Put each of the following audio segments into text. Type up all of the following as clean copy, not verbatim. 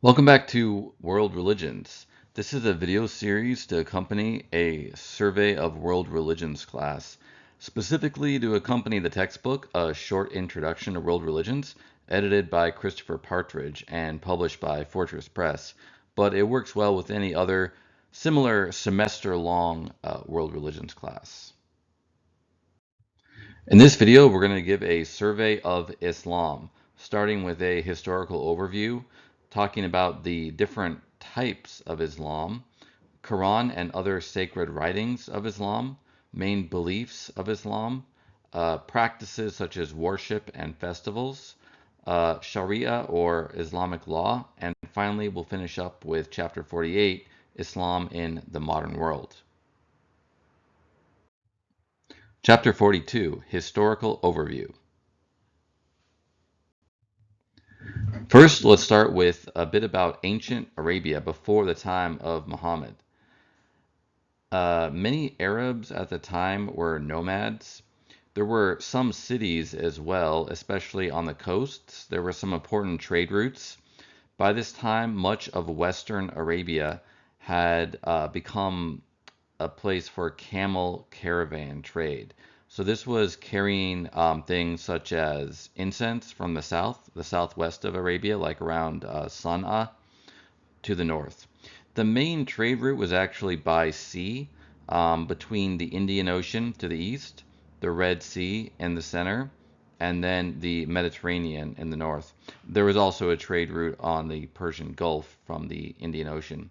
Welcome back to World Religions. This is a video series to accompany a survey of world religions class, specifically to accompany the textbook, A Short Introduction to World Religions, edited by Christopher Partridge and published by Fortress Press, but it works well with any other similar semester-long world religions class. In this video, we're going to give a survey of Islam, starting with a historical overview, talking about the different types of Islam, Quran and other sacred writings of Islam, main beliefs of Islam, practices such as worship and festivals, Sharia or Islamic law, and finally we'll finish up with chapter 48, Islam in the Modern World. Chapter 42, Historical Overview. First, let's start with a bit about ancient Arabia before the time of Muhammad. Many Arabs at the time were nomads. There were some cities as well, especially on the coasts. There were some important trade routes. By this time, much of Western Arabia had become a place for camel caravan trade. So this was carrying things such as incense from the southwest of Arabia, like around Sana'a, to the north. The main trade route was actually by sea between the Indian Ocean to the east, the Red Sea in the center, and then the Mediterranean in the north. There was also a trade route on the Persian Gulf from the Indian Ocean.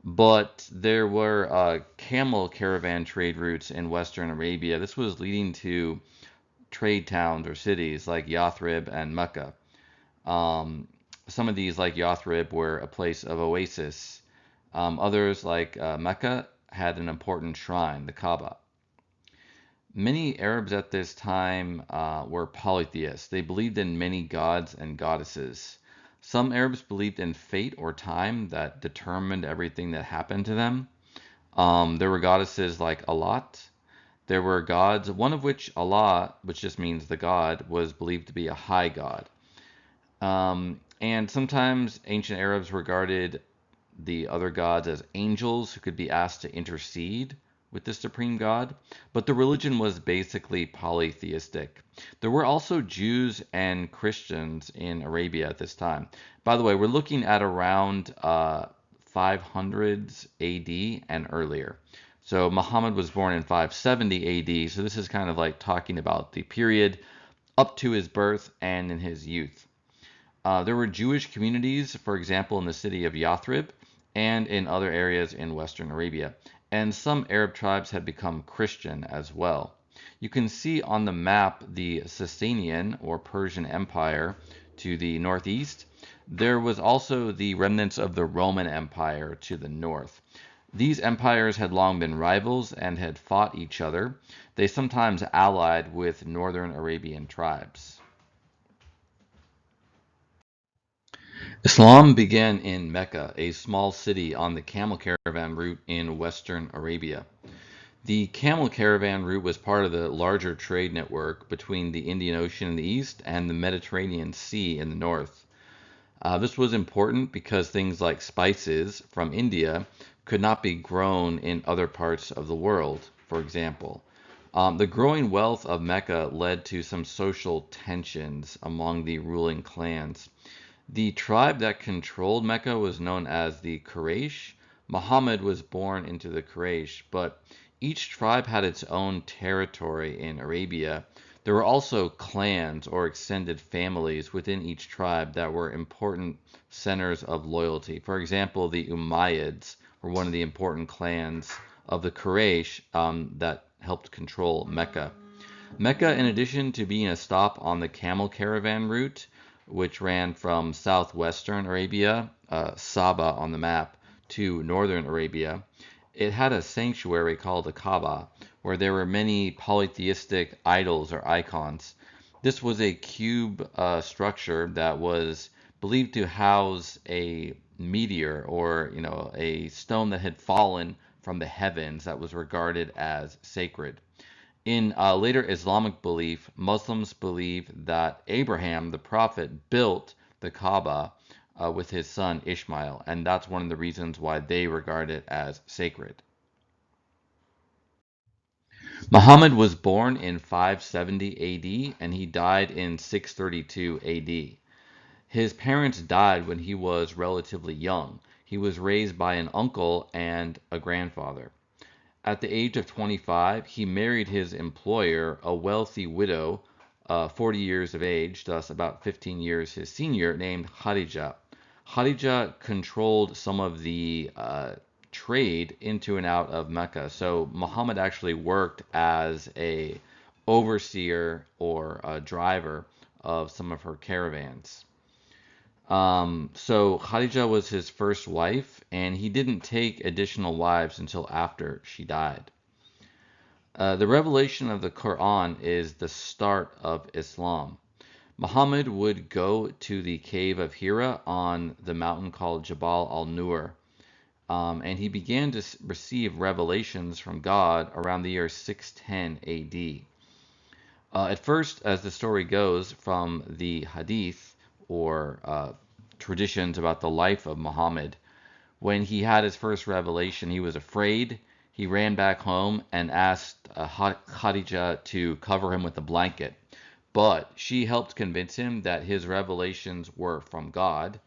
But there were camel caravan trade routes in Western Arabia. This was leading to trade towns or cities like Yathrib and Mecca. Some of these, like Yathrib, were a place of oasis. Others, like Mecca, had an important shrine, the Kaaba. Many Arabs at this time were polytheists. They believed in many gods and goddesses. Some Arabs believed in fate or time that determined everything that happened to them. There were goddesses like Alat. There were gods, one of which, Allah, which just means the god, was believed to be a high god. And sometimes ancient Arabs regarded the other gods as angels who could be asked to intercede with the supreme god, but the religion was basically polytheistic. There were also Jews and Christians in Arabia at this time. By the way, we're looking at around 500s AD and earlier. So Muhammad was born in 570 AD, so this is kind of like talking about the period up to his birth and in his youth. There were Jewish communities, for example, in the city of Yathrib and in other areas in Western Arabia. And some Arab tribes had become Christian as well. You can see on the map the Sasanian or Persian Empire to the northeast. There was also the remnants of the Roman Empire to the north. These empires had long been rivals and had fought each other. They sometimes allied with northern Arabian tribes. Islam began in Mecca, a small city on the camel caravan route in western Arabia. The camel caravan route was part of the larger trade network between the Indian Ocean in the east and the Mediterranean Sea in the north. This was important because things like spices from India could not be grown in other parts of the world, for example. The growing wealth of Mecca led to some social tensions among the ruling clans. The tribe that controlled Mecca was known as the Quraysh. Muhammad was born into the Quraysh, but each tribe had its own territory in Arabia. There were also clans or extended families within each tribe that were important centers of loyalty. For example, the Umayyads were one of the important clans of the Quraysh that helped control Mecca. Mecca, in addition to being a stop on the camel caravan route, which ran from southwestern Arabia, Saba on the map, to northern Arabia, it had a sanctuary called the Kaaba, where there were many polytheistic idols or icons. This was a cube structure that was believed to house a meteor or, a stone that had fallen from the heavens that was regarded as sacred. In later Islamic belief, Muslims believe that Abraham, the prophet, built the Kaaba with his son Ishmael, and that's one of the reasons why they regard it as sacred. Muhammad was born in 570 AD and he died in 632 AD. His parents died when he was relatively young. He was raised by an uncle and a grandfather. At the age of 25, he married his employer, a wealthy widow, 40 years of age, thus about 15 years his senior, named Khadija. Khadija controlled some of the trade into and out of Mecca. So Muhammad actually worked as a overseer or a driver of some of her caravans. So Khadija was his first wife, and he didn't take additional wives until after she died. The revelation of the Quran is the start of Islam. Muhammad would go to the cave of Hira on the mountain called Jabal al-Nur, and he began to receive revelations from God around the year 610 AD. At first, as the story goes from the hadith or traditions about the life of Muhammad, when he had his first revelation, he was afraid. He ran back home and asked Khadija to cover him with a blanket. But she helped convince him that his revelations were from God.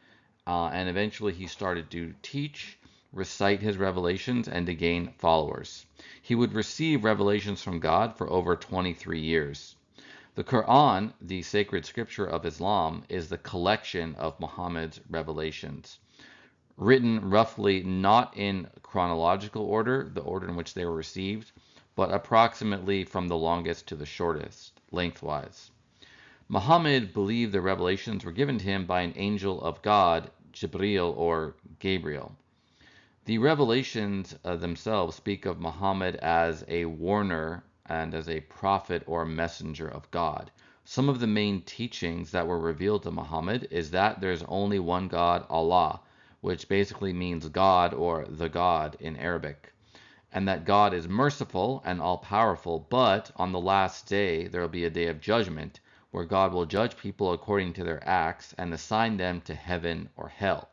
And eventually he started to teach, recite his revelations, and to gain followers. He would receive revelations from God for over 23 years. The Quran, the sacred scripture of Islam, is the collection of Muhammad's revelations, written roughly not in chronological order, the order in which they were received, but approximately from the longest to the shortest, lengthwise. Muhammad believed the revelations were given to him by an angel of God, Jibril or Gabriel. The revelations themselves speak of Muhammad as a warner and as a prophet or messenger of God. Some of the main teachings that were revealed to Muhammad is that there's only one God, Allah, which basically means God or the God in Arabic, and that God is merciful and all-powerful, but on the last day there will be a day of judgment where God will judge people according to their acts and assign them to heaven or hell.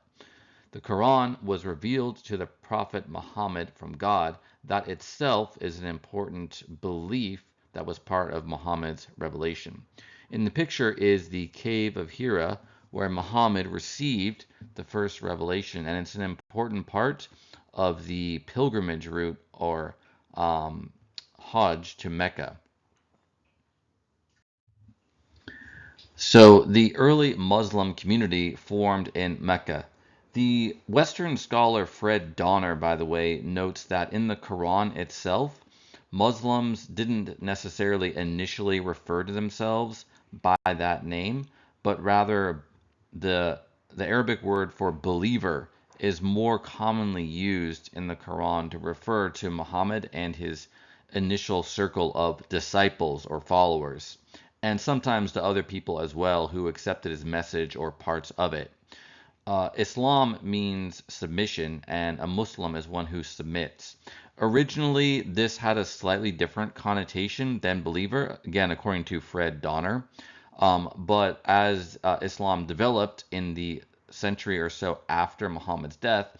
The Quran was revealed to the Prophet Muhammad from God. That itself is an important belief that was part of Muhammad's revelation. In the picture is the cave of Hira, where Muhammad received the first revelation, and it's an important part of the pilgrimage route or Hajj to Mecca. So the early Muslim community formed in Mecca. The Western scholar Fred Donner, by the way, notes that in the Quran itself, Muslims didn't necessarily initially refer to themselves by that name, but rather the Arabic word for believer is more commonly used in the Quran to refer to Muhammad and his initial circle of disciples or followers, and sometimes to other people as well who accepted his message or parts of it. Islam means submission, and a Muslim is one who submits. Originally, this had a slightly different connotation than believer, again, according to Fred Donner. But as Islam developed in the century or so after Muhammad's death,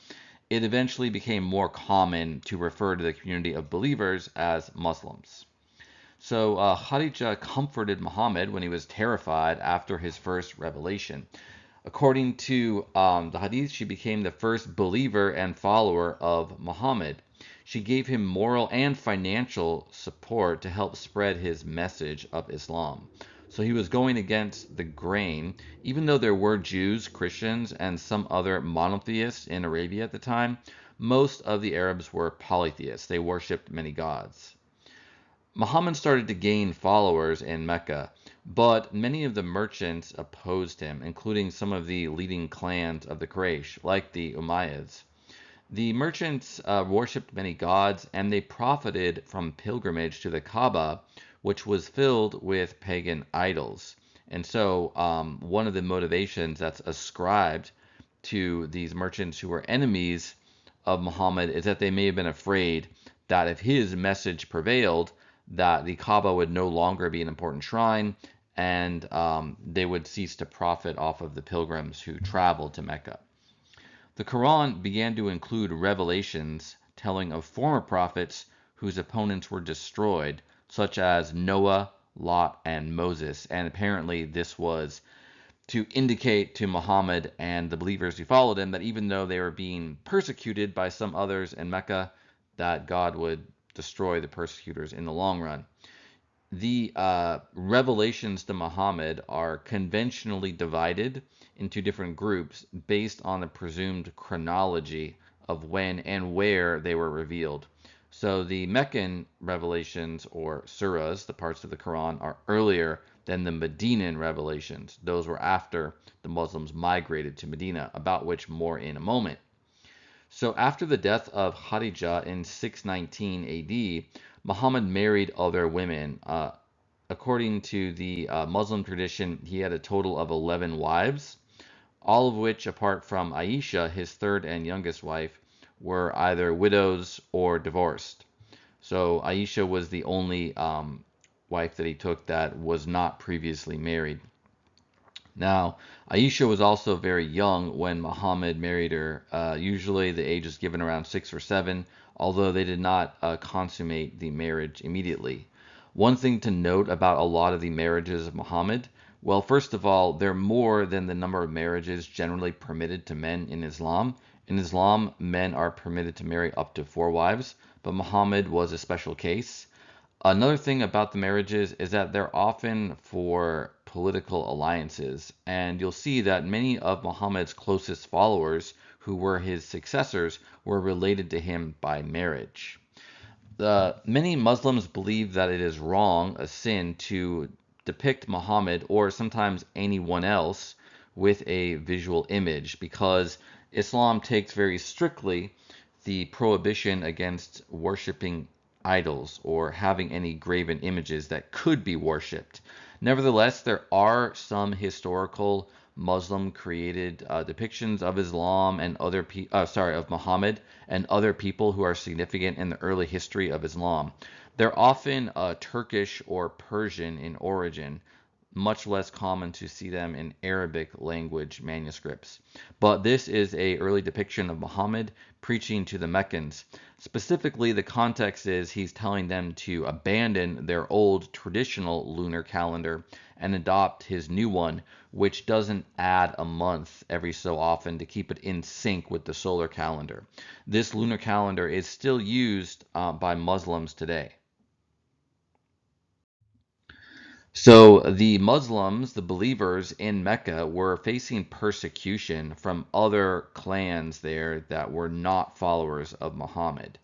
it eventually became more common to refer to the community of believers as Muslims. So Khadija comforted Muhammad when he was terrified after his first revelation. According to the Hadith, she became the first believer and follower of Muhammad. She gave him moral and financial support to help spread his message of Islam. So he was going against the grain, even though there were Jews, Christians, and some other monotheists in Arabia at the time. Most of the Arabs were polytheists. They worshipped many gods. Muhammad started to gain followers in Mecca, but many of the merchants opposed him, including some of the leading clans of the Quraysh, like the Umayyads. The merchants worshipped many gods, and they profited from pilgrimage to the Kaaba, which was filled with pagan idols. And so one of the motivations that's ascribed to these merchants who were enemies of Muhammad is that they may have been afraid that if his message prevailed, that the Kaaba would no longer be an important shrine, and they would cease to profit off of the pilgrims who traveled to Mecca. The Quran began to include revelations telling of former prophets whose opponents were destroyed, such as Noah, Lot, and Moses. And apparently this was to indicate to Muhammad and the believers who followed him that even though they were being persecuted by some others in Mecca, that God would destroy the persecutors in the long run. The revelations to Muhammad are conventionally divided into different groups based on the presumed chronology of when and where they were revealed. So the Meccan revelations, or surahs, the parts of the Quran, are earlier than the Medinan revelations. Those were after the Muslims migrated to Medina, about which more in a moment. So after the death of Khadijah in 619 AD, Muhammad married other women. According to the Muslim tradition, he had a total of 11 wives, all of which, apart from Aisha, his third and youngest wife, were either widows or divorced. So Aisha was the only wife that he took that was not previously married. Now, Aisha was also very young when Muhammad married her. Usually the age is given around 6 or 7, although they did not consummate the marriage immediately. One thing to note about a lot of the marriages of Muhammad, well, first of all, they're more than the number of marriages generally permitted to men in Islam. In Islam, men are permitted to marry up to 4 wives, but Muhammad was a special case. Another thing about the marriages is that they're often for political alliances, and you'll see that many of Muhammad's closest followers, who were his successors, were related to him by marriage. Many Muslims believe that it is wrong, a sin, to depict Muhammad or sometimes anyone else with a visual image because Islam takes very strictly the prohibition against worshiping idols or having any graven images that could be worshipped. Nevertheless, there are some historical Muslim created depictions of Islam and of Muhammad and other people who are significant in the early history of Islam. They're often Turkish or Persian in origin, much less common to see them in Arabic language manuscripts. But this is a early depiction of Muhammad preaching to the Meccans. Specifically, the context is he's telling them to abandon their old traditional lunar calendar and adopt his new one, which doesn't add a month every so often to keep it in sync with the solar calendar. This lunar calendar is still used by Muslims today. So the Muslims, the believers in Mecca, were facing persecution from other clans there that were not followers of Muhammad.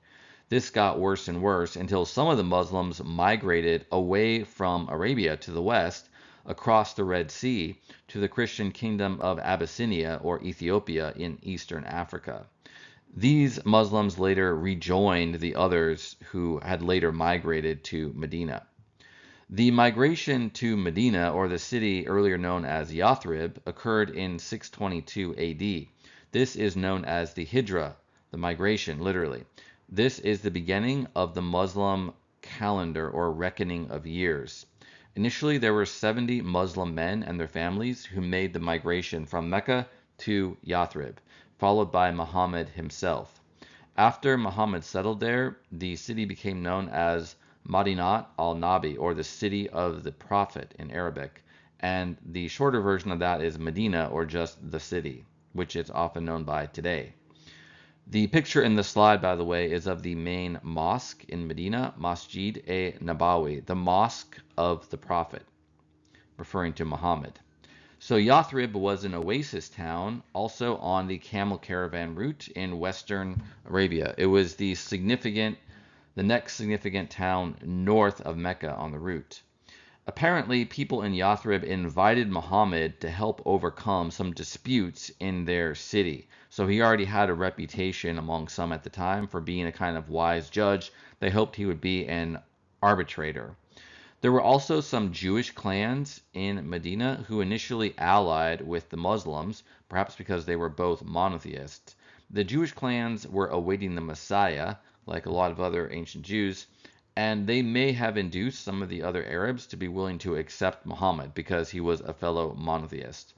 This got worse and worse until some of the Muslims migrated away from Arabia to the west, across the Red Sea, to the Christian kingdom of Abyssinia or Ethiopia in eastern Africa. These Muslims later rejoined the others who had later migrated to Medina. The migration to Medina, or the city earlier known as Yathrib, occurred in 622 AD. This is known as the Hijra, the migration, literally. This is the beginning of the Muslim calendar or reckoning of years. Initially, there were 70 Muslim men and their families who made the migration from Mecca to Yathrib, followed by Muhammad himself. After Muhammad settled there, the city became known as Madinat al-Nabi, or the city of the prophet in Arabic, and the shorter version of that is Medina, or just the city, which it's often known by today. The picture in the slide, by the way, is of the main mosque in Medina, Masjid-e-Nabawi, the mosque of the prophet, referring to Muhammad. So Yathrib was an oasis town, also on the camel caravan route in western Arabia. It was the next significant town north of Mecca on the route. Apparently, people in Yathrib invited Muhammad to help overcome some disputes in their city. So he already had a reputation among some at the time for being a kind of wise judge. They hoped he would be an arbitrator. There were also some Jewish clans in Medina who initially allied with the Muslims, perhaps because they were both monotheists. The Jewish clans were awaiting the Messiah, like a lot of other ancient Jews, and they may have induced some of the other Arabs to be willing to accept Muhammad because he was a fellow monotheist.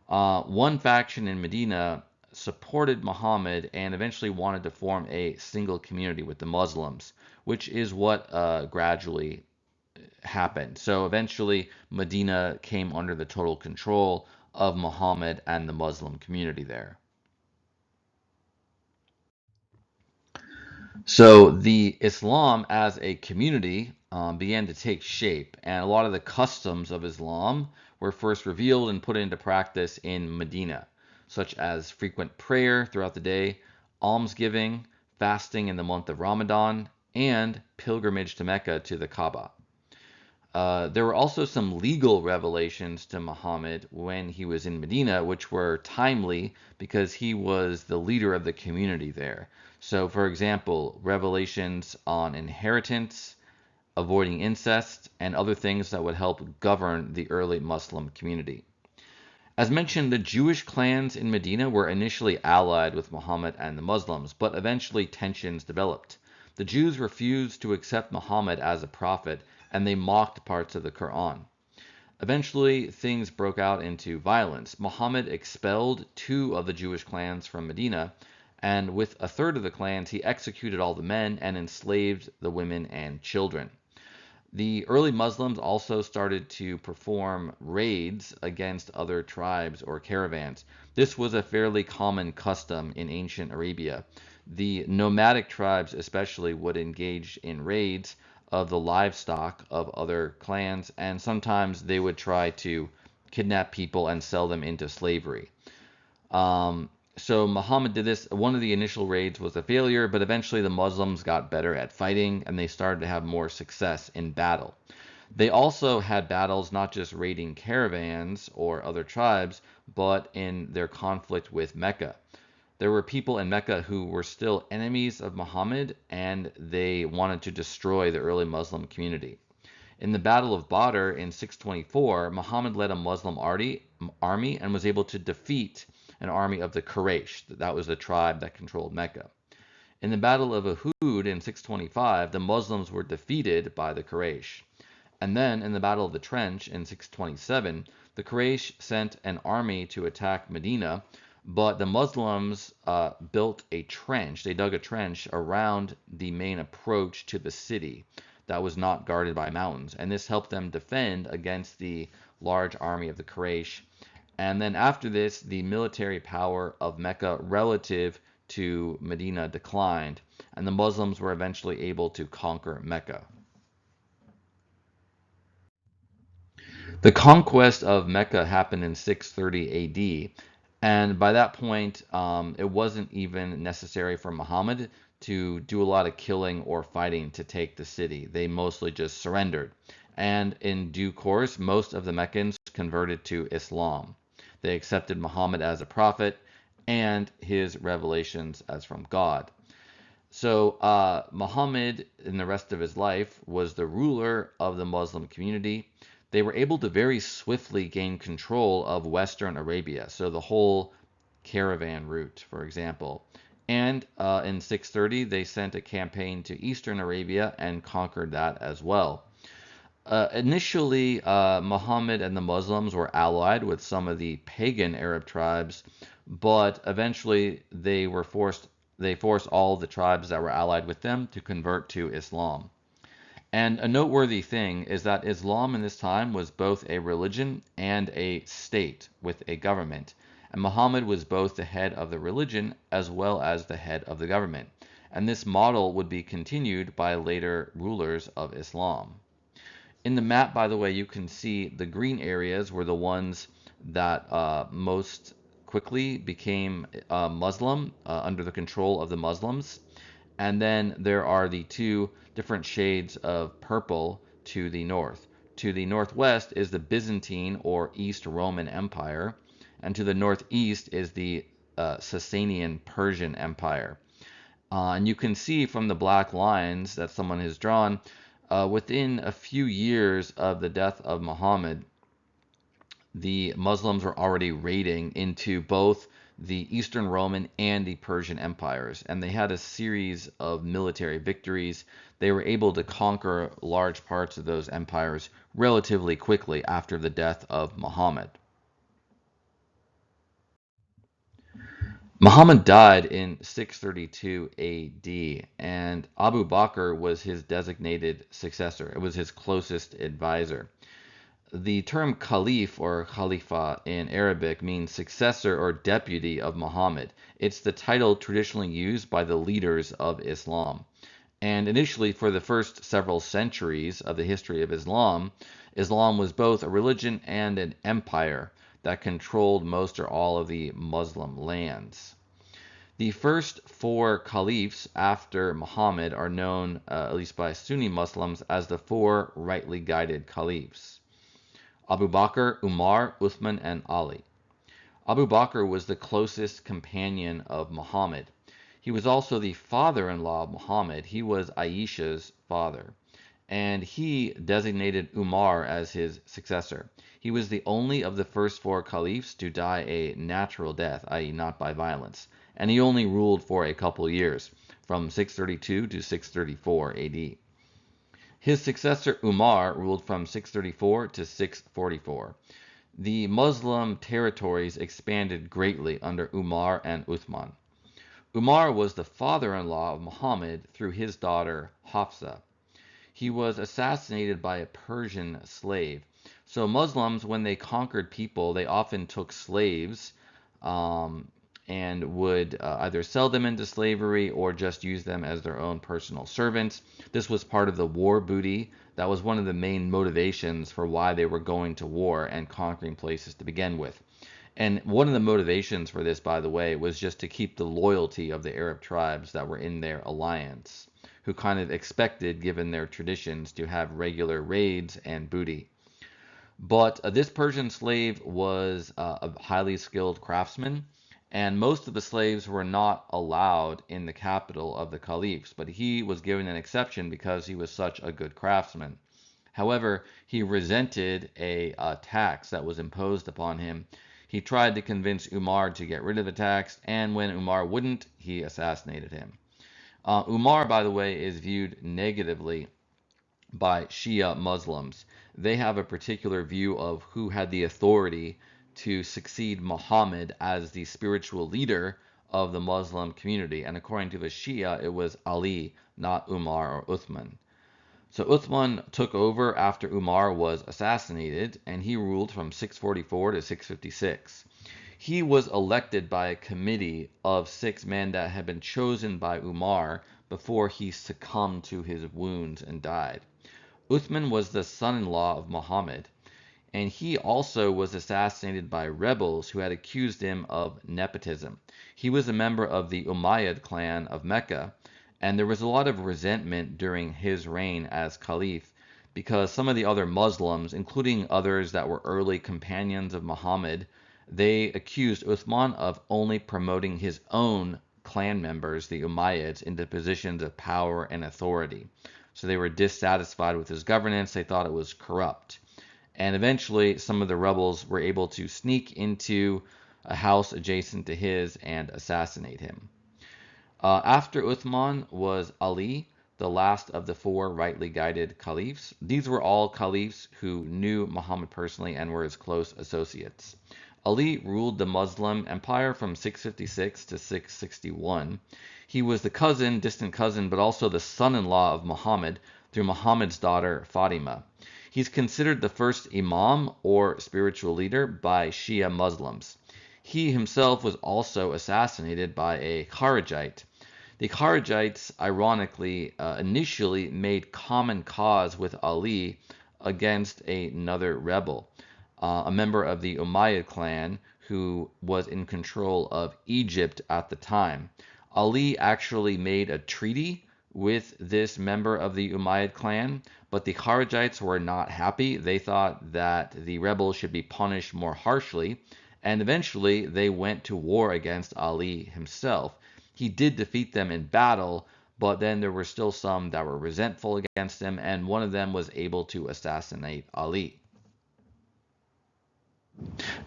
One faction in Medina supported Muhammad and eventually wanted to form a single community with the Muslims, which is what gradually happened. So eventually, Medina came under the total control of Muhammad and the Muslim community there. So the Islam as a community began to take shape, and a lot of the customs of Islam were first revealed and put into practice in Medina, such as frequent prayer throughout the day, almsgiving, fasting in the month of Ramadan, and pilgrimage to Mecca to the Kaaba. There were also some legal revelations to Muhammad when he was in Medina, which were timely because he was the leader of the community there. So, for example, revelations on inheritance, avoiding incest, and other things that would help govern the early Muslim community. As mentioned, the Jewish clans in Medina were initially allied with Muhammad and the Muslims, but eventually tensions developed. The Jews refused to accept Muhammad as a prophet, and they mocked parts of the Quran. Eventually, things broke out into violence. Muhammad expelled 2 of the Jewish clans from Medina, and with a third of the clans, he executed all the men and enslaved the women and children. The early Muslims also started to perform raids against other tribes or caravans. This was a fairly common custom in ancient Arabia. The nomadic tribes especially would engage in raids of the livestock of other clans, and sometimes they would try to kidnap people and sell them into slavery. So Muhammad did this. One of the initial raids was a failure, but eventually the Muslims got better at fighting and they started to have more success in battle. They also had battles not just raiding caravans or other tribes, but in their conflict with Mecca. There were people in Mecca who were still enemies of Muhammad and they wanted to destroy the early Muslim community. In the Battle of Badr in 624, Muhammad led a Muslim army and was able to defeat an army of the Quraysh. That was the tribe that controlled Mecca. In the Battle of Uhud in 625, the Muslims were defeated by the Quraysh. And then in the Battle of the Trench in 627, the Quraysh sent an army to attack Medina, but the Muslims built a trench. They dug a trench around the main approach to the city that was not guarded by mountains. And this helped them defend against the large army of the Quraysh. And then after this, the military power of Mecca relative to Medina declined, and the Muslims were eventually able to conquer Mecca. The conquest of Mecca happened in 630 AD, and by that point, it wasn't even necessary for Muhammad to do a lot of killing or fighting to take the city. They mostly just surrendered. And in due course, most of the Meccans converted to Islam. They accepted Muhammad as a prophet and his revelations as from God. So Muhammad, in the rest of his life, was the ruler of the Muslim community. They were able to very swiftly gain control of Western Arabia, so the whole caravan route, for example. And in 630, they sent a campaign to Eastern Arabia and conquered that as well. Initially, Muhammad and the Muslims were allied with some of the pagan Arab tribes, but eventually they forced all the tribes that were allied with them to convert to Islam. And a noteworthy thing is that Islam in this time was both a religion and a state with a government. And Muhammad was both the head of the religion as well as the head of the government. And this model would be continued by later rulers of Islam. In the map, by the way, you can see the green areas were the ones that most quickly became Muslim under the control of the Muslims. And then there are the 2 different shades of purple to the north. To the northwest is the Byzantine or East Roman Empire, and to the northeast is the Sasanian Persian Empire. And you can see from the black lines that someone has drawn, within a few years of the death of Muhammad, the Muslims were already raiding into both the Eastern Roman and the Persian empires, and they had a series of military victories. They were able to conquer large parts of those empires relatively quickly after the death of Muhammad. Muhammad died in 632 AD, and Abu Bakr was his designated successor. It was his closest advisor. The term caliph or khalifa in Arabic means successor or deputy of Muhammad. It's the title traditionally used by the leaders of Islam. And initially, for the first several centuries of the history of Islam, Islam was both a religion and an empire that controlled most or all of the Muslim lands. The first four caliphs after Muhammad are known, at least by Sunni Muslims, as the four rightly guided caliphs: Abu Bakr, Umar, Uthman, and Ali. Abu Bakr was the closest companion of Muhammad. He was also the father-in-law of Muhammad. He was Aisha's father, and he designated Umar as his successor. He was the only of the first four caliphs to die a natural death, i.e. not by violence, and he only ruled for a couple years, from 632 to 634 AD. His successor Umar ruled from 634 to 644. The Muslim territories expanded greatly under Umar and Uthman. Umar was the father-in-law of Muhammad through his daughter Hafsa. He was assassinated by a Persian slave. So Muslims, when they conquered people, they often took slaves and would either sell them into slavery or just use them as their own personal servants. This was part of the war booty. That was one of the main motivations for why they were going to war and conquering places to begin with. And one of the motivations for this, by the way, was just to keep the loyalty of the Arab tribes that were in their alliance, who kind of expected, given their traditions, to have regular raids and booty. But this Persian slave was a highly skilled craftsman, and most of the slaves were not allowed in the capital of the caliphs, but he was given an exception because he was such a good craftsman. However, he resented a tax that was imposed upon him. He tried to convince Umar to get rid of the tax, and when Umar wouldn't, he assassinated him. Umar, by the way, is viewed negatively by Shia Muslims. They have a particular view of who had the authority to succeed Muhammad as the spiritual leader of the Muslim community. And according to the Shia, it was Ali, not Umar or Uthman. So Uthman took over after Umar was assassinated, and he ruled from 644 to 656. He was elected by a committee of 6 men that had been chosen by Umar before he succumbed to his wounds and died. Uthman was the son-in-law of Muhammad, and he also was assassinated by rebels who had accused him of nepotism. He was a member of the Umayyad clan of Mecca, and there was a lot of resentment during his reign as caliph because some of the other Muslims, including others that were early companions of Muhammad, they accused Uthman of only promoting his own clan members, the Umayyads, into positions of power and authority. So they were dissatisfied with his governance. They thought it was corrupt. And eventually, some of the rebels were able to sneak into a house adjacent to his and assassinate him. After Uthman was Ali, the last of the 4 rightly guided caliphs. These were all caliphs who knew Muhammad personally and were his close associates. Ali ruled the Muslim empire from 656 to 661. He was the distant cousin, but also the son-in-law of Muhammad through Muhammad's daughter Fatima. He's considered the first imam or spiritual leader by Shia Muslims. He himself was also assassinated by a Kharijite. The Kharijites, ironically, initially made common cause with Ali against another rebel, a member of the Umayyad clan who was in control of Egypt at the time. Ali actually made a treaty with this member of the Umayyad clan, but the Kharijites were not happy. They thought that the rebels should be punished more harshly, and eventually they went to war against Ali himself. He did defeat them in battle, but then there were still some that were resentful against him, and one of them was able to assassinate Ali.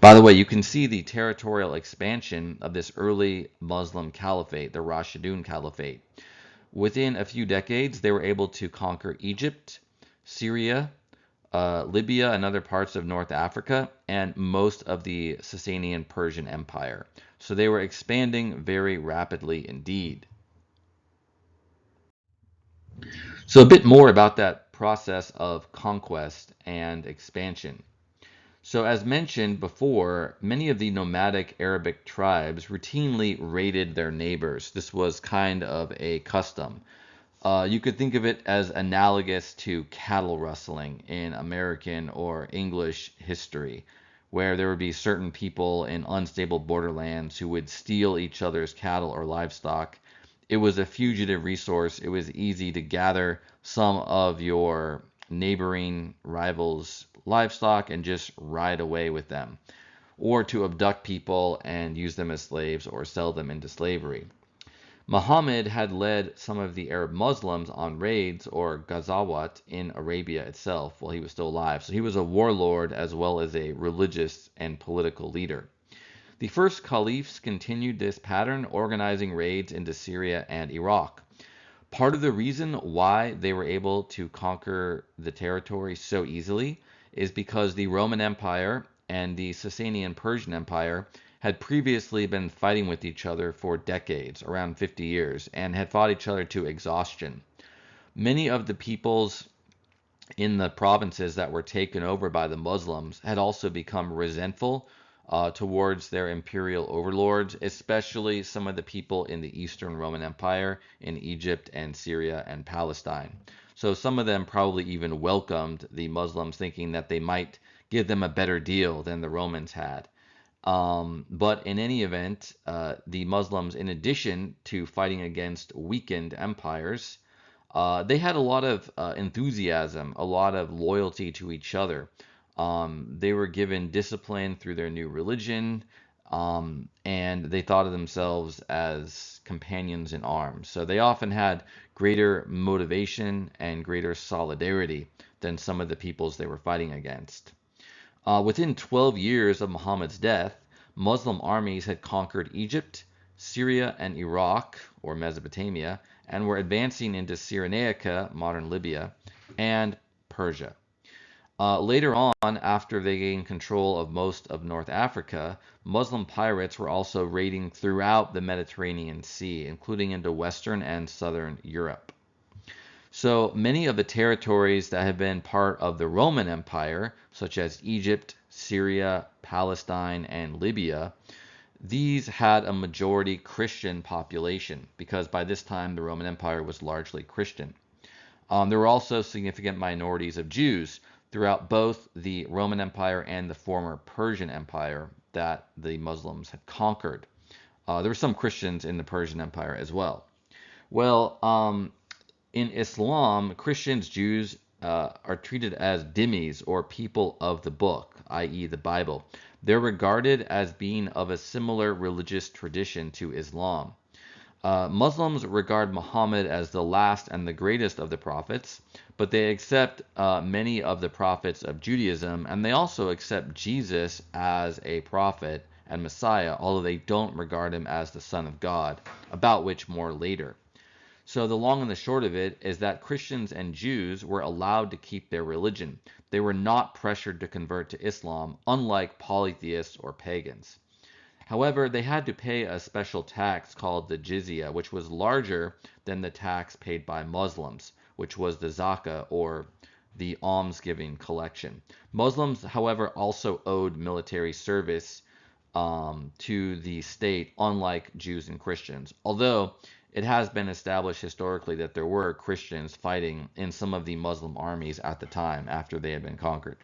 By the way, you can see the territorial expansion of this early Muslim caliphate, the Rashidun Caliphate. Within a few decades, they were able to conquer Egypt, Syria, Libya, and other parts of North Africa, and most of the Sasanian Persian Empire. So they were expanding very rapidly indeed. So a bit more about that process of conquest and expansion. So as mentioned before, many of the nomadic Arabic tribes routinely raided their neighbors. This was kind of a custom. You could think of it as analogous to cattle rustling in American or English history, where there would be certain people in unstable borderlands who would steal each other's cattle or livestock. It was a fugitive resource. It was easy to gather some of your neighboring rivals' livestock and just ride away with them, or to abduct people and use them as slaves or sell them into slavery. Muhammad had led some of the Arab Muslims on raids or ghazawat in Arabia itself while he was still alive. So he was a warlord as well as a religious and political leader. The first caliphs continued this pattern, organizing raids into Syria and Iraq. Part of the reason why they were able to conquer the territory so easily is because the Roman Empire and the Sasanian Persian Empire had previously been fighting with each other for decades, around 50 years, and had fought each other to exhaustion. Many of the peoples in the provinces that were taken over by the Muslims had also become resentful towards their imperial overlords, especially some of the people in the Eastern Roman Empire in Egypt and Syria and Palestine. So some of them probably even welcomed the Muslims, thinking that they might give them a better deal than the Romans had. But in any event, the Muslims, in addition to fighting against weakened empires, they had a lot of enthusiasm, a lot of loyalty to each other. They were given discipline through their new religion, and they thought of themselves as companions in arms. So they often had greater motivation and greater solidarity than some of the peoples they were fighting against. Within 12 years of Muhammad's death, Muslim armies had conquered Egypt, Syria, and Iraq, or Mesopotamia, and were advancing into Cyrenaica, modern Libya, and Persia. Later on, after they gained control of most of North Africa, Muslim pirates were also raiding throughout the Mediterranean Sea, including into Western and Southern Europe. So many of the territories that have been part of the Roman Empire, such as Egypt, Syria, Palestine, and Libya, these had a majority Christian population because by this time the Roman Empire was largely Christian. There were also significant minorities of Jews throughout both the Roman Empire and the former Persian Empire that the Muslims had conquered. There were some Christians in the Persian Empire as well. Well, in Islam, Christians, Jews are treated as dhimmis or people of the book, i.e., the Bible. They're regarded as being of a similar religious tradition to Islam. Muslims regard Muhammad as the last and the greatest of the prophets, but they accept many of the prophets of Judaism, and they also accept Jesus as a prophet and Messiah, although they don't regard him as the Son of God, about which more later. So the long and the short of it is that Christians and Jews were allowed to keep their religion. They were not pressured to convert to Islam, unlike polytheists or pagans. However, they had to pay a special tax called the jizya, which was larger than the tax paid by Muslims, which was the zakah or the almsgiving collection. Muslims, however, also owed military service to the state, unlike Jews and Christians. Although it has been established historically that there were Christians fighting in some of the Muslim armies at the time after they had been conquered.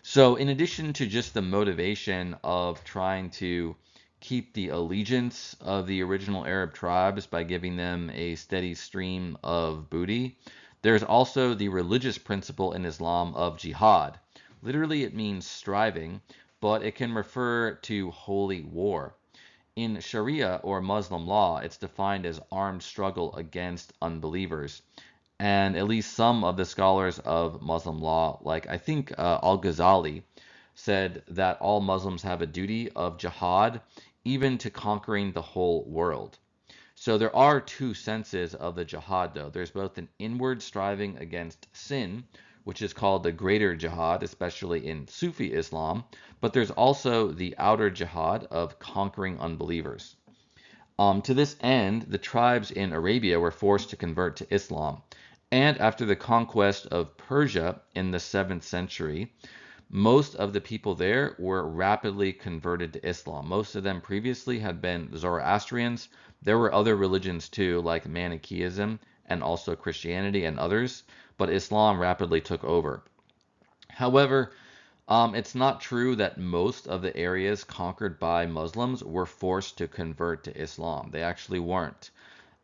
So, in addition to just the motivation of trying to keep the allegiance of the original Arab tribes by giving them a steady stream of booty, there's also the religious principle in Islam of jihad. Literally, it means striving, but it can refer to holy war. In Sharia or Muslim law, it's defined as armed struggle against unbelievers. And at least some of the scholars of Muslim law, like I think Al-Ghazali, said that all Muslims have a duty of jihad, even to conquering the whole world. So there are two senses of the jihad, though. There's both an inward striving against sin, which is called the greater jihad, especially in Sufi Islam, but there's also the outer jihad of conquering unbelievers. To this end, the tribes in Arabia were forced to convert to Islam. And after the conquest of Persia in the 7th century, most of the people there were rapidly converted to Islam. Most of them previously had been Zoroastrians. There were other religions too, like Manichaeism and also Christianity and others, but Islam rapidly took over. However, it's not true that most of the areas conquered by Muslims were forced to convert to Islam. They actually weren't.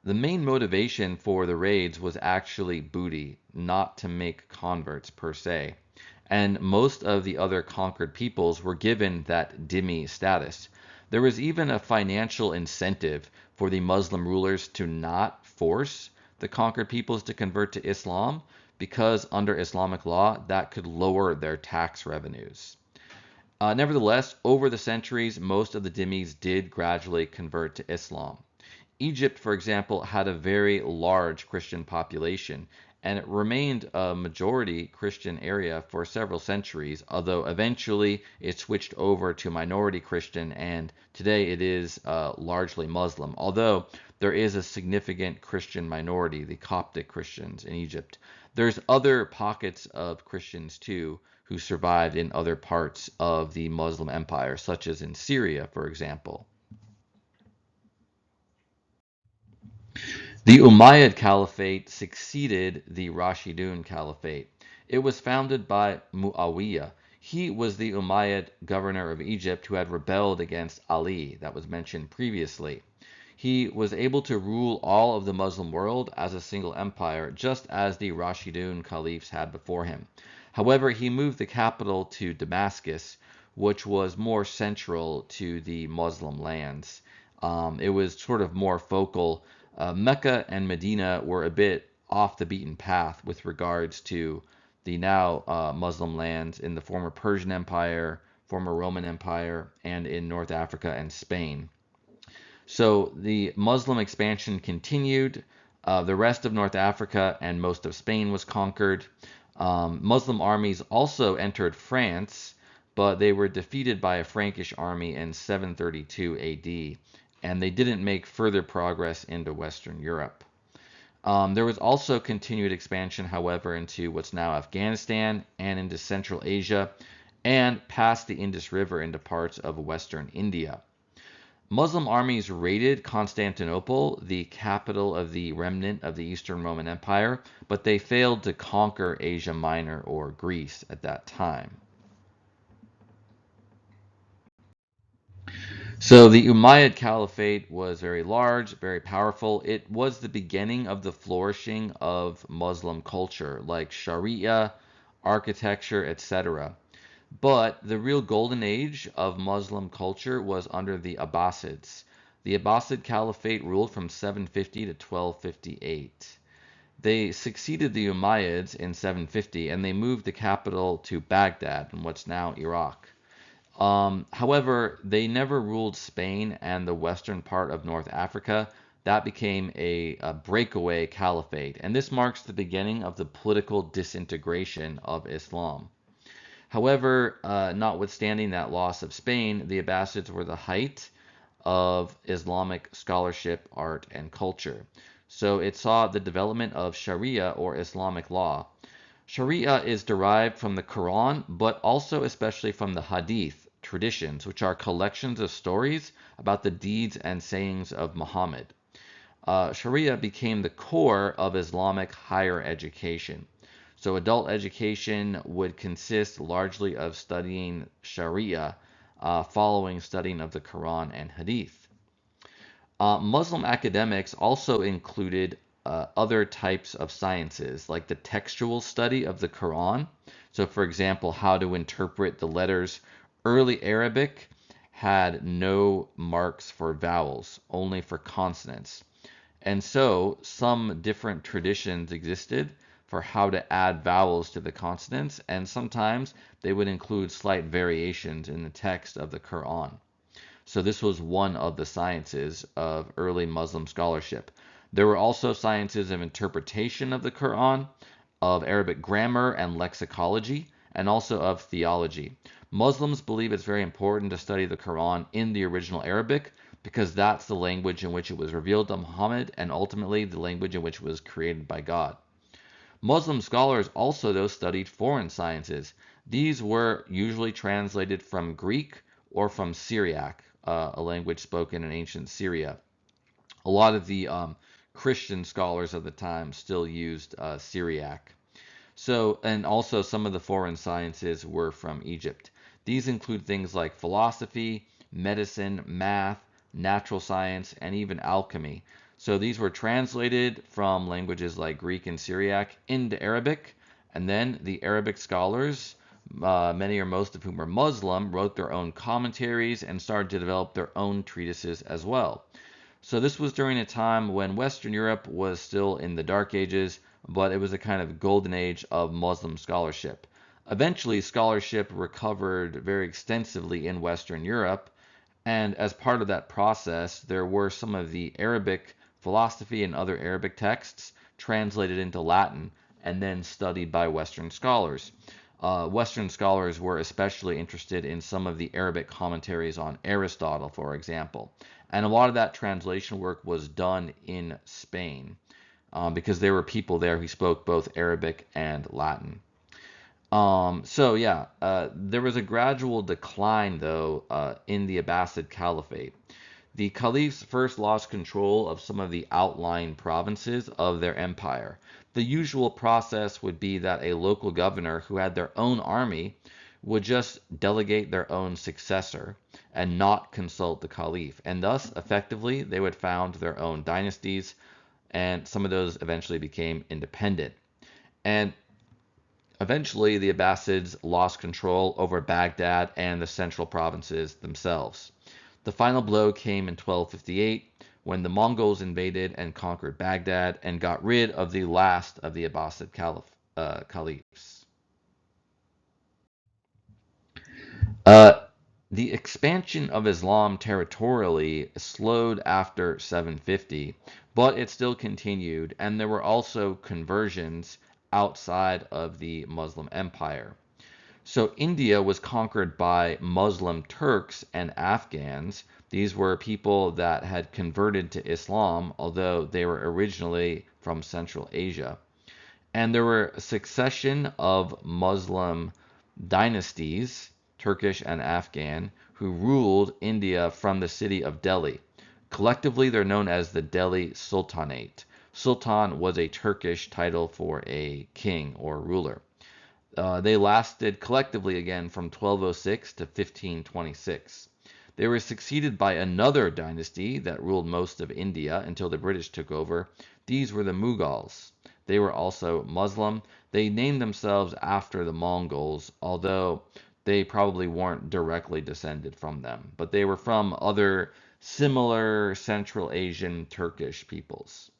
The main motivation for the raids was actually booty, not to make converts per se. And most of the other conquered peoples were given that dhimmi status. There was even a financial incentive for the Muslim rulers to not force the conquered peoples to convert to Islam, because under Islamic law, that could lower their tax revenues. Nevertheless, over the centuries, most of the dhimmis did gradually convert to Islam. Egypt, for example, had a very large Christian population, and it remained a majority Christian area for several centuries, although eventually it switched over to minority Christian, and today it is largely Muslim, although there is a significant Christian minority, the Coptic Christians in Egypt. There's other pockets of Christians too who survived in other parts of the Muslim empire, such as in Syria, for example. The Umayyad Caliphate succeeded the Rashidun Caliphate. It was founded by Muawiyah. He was the Umayyad governor of Egypt who had rebelled against Ali, that was mentioned previously. He was able to rule all of the Muslim world as a single empire, just as the Rashidun caliphs had before him. However, he moved the capital to Damascus, which was more central to the Muslim lands. It was sort of more focal. Mecca and Medina were a bit off the beaten path with regards to the now Muslim lands in the former Persian Empire, former Roman Empire, and in North Africa and Spain. So the Muslim expansion continued. The rest of North Africa and most of Spain was conquered. Muslim armies also entered France, but they were defeated by a Frankish army in 732 AD, and they didn't make further progress into Western Europe. There was also continued expansion, however, into what's now Afghanistan and into Central Asia, and past the Indus River into parts of Western India. Muslim armies raided Constantinople, the capital of the remnant of the Eastern Roman Empire, but they failed to conquer Asia Minor or Greece at that time. So the Umayyad Caliphate was very large, very powerful. It was the beginning of the flourishing of Muslim culture, like Sharia, architecture, etc. But the real golden age of Muslim culture was under the Abbasids. The Abbasid Caliphate ruled from 750 to 1258. They succeeded the Umayyads in 750, and they moved the capital to Baghdad, in what's now Iraq. However, they never ruled Spain and the western part of North Africa. That became a breakaway caliphate, and this marks the beginning of the political disintegration of Islam. However, notwithstanding that loss of Spain, the Abbasids were the height of Islamic scholarship, art, and culture. So it saw the development of Sharia, or Islamic law. Sharia is derived from the Quran, but also especially from the Hadith traditions, which are collections of stories about the deeds and sayings of Muhammad. Sharia became the core of Islamic higher education. So adult education would consist largely of studying Sharia, following studying of the Quran and Hadith. Muslim academics also included other types of sciences, like the textual study of the Quran. So, for example, how to interpret the letters. Early Arabic had no marks for vowels, only for consonants. And so some different traditions existed for how to add vowels to the consonants, and sometimes they would include slight variations in the text of the Quran. So this was one of the sciences of early Muslim scholarship. There were also sciences of interpretation of the Quran, of Arabic grammar and lexicology, and also of theology. Muslims believe it's very important to study the Quran in the original Arabic because that's the language in which it was revealed to Muhammad and ultimately the language in which it was created by God. Muslim scholars also, though, studied foreign sciences. These were usually translated from Greek or from Syriac, a language spoken in ancient Syria. A lot of the Christian scholars of the time still used Syriac. So, and also some of the foreign sciences were from Egypt. These include things like philosophy, medicine, math, natural science, and even alchemy. So these were translated from languages like Greek and Syriac into Arabic, and then the Arabic scholars, many or most of whom were Muslim, wrote their own commentaries and started to develop their own treatises as well. So this was during a time when Western Europe was still in the Dark Ages, but it was a kind of golden age of Muslim scholarship. Eventually, scholarship recovered very extensively in Western Europe, and as part of that process, there were some of the Arabic philosophy and other Arabic texts translated into Latin and then studied by Western scholars. Western scholars were especially interested in some of the Arabic commentaries on Aristotle, for example. And a lot of that translation work was done in Spain because there were people there who spoke both Arabic and Latin. There was a gradual decline, though, in the Abbasid Caliphate. The caliphs first lost control of some of the outlying provinces of their empire. The usual process would be that a local governor who had their own army would just delegate their own successor and not consult the caliph. And thus, effectively, they would found their own dynasties, and some of those eventually became independent. And eventually, the Abbasids lost control over Baghdad and the central provinces themselves. The final blow came in 1258 when the Mongols invaded and conquered Baghdad and got rid of the last of the Abbasid caliphs. Uh, the expansion of Islam territorially slowed after 750, but it still continued, and there were also conversions outside of the Muslim empire. So India was conquered by Muslim Turks and Afghans. These were people that had converted to Islam, although they were originally from Central Asia. And there were a succession of Muslim dynasties, Turkish and Afghan, who ruled India from the city of Delhi. Collectively, they're known as the Delhi Sultanate. Sultan was a Turkish title for a king or ruler. They lasted collectively again from 1206 to 1526. They were succeeded by another dynasty that ruled most of India until the British took over. These were the Mughals. They were also Muslim. They named themselves after the Mongols, although they probably weren't directly descended from them, but they were from other similar Central Asian Turkish peoples.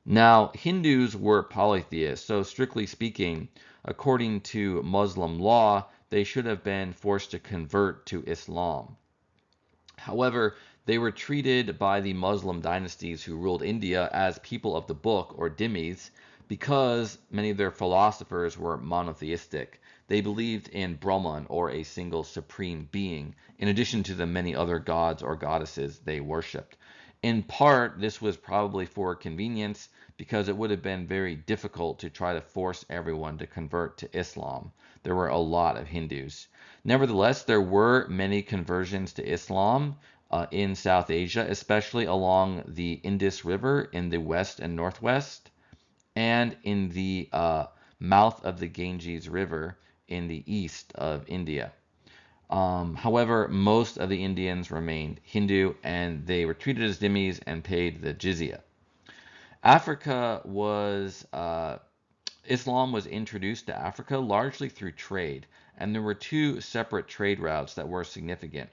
Now, Hindus were polytheists, so strictly speaking, according to Muslim law, they should have been forced to convert to Islam. However, they were treated by the Muslim dynasties who ruled India as people of the book, or dhimmis, because many of their philosophers were monotheistic. They believed in Brahman, or a single supreme being, in addition to the many other gods or goddesses they worshipped. In part, this was probably for convenience because it would have been very difficult to try to force everyone to convert to Islam. There were a lot of Hindus. Nevertheless, there were many conversions to Islam in South Asia, especially along the Indus River in the west and northwest, and in the mouth of the Ganges River in the east of India. However, most of the Indians remained Hindu, and they were treated as dhimmis and paid the jizya. Africa was Islam was introduced to Africa largely through trade, and there were two separate trade routes that were significant.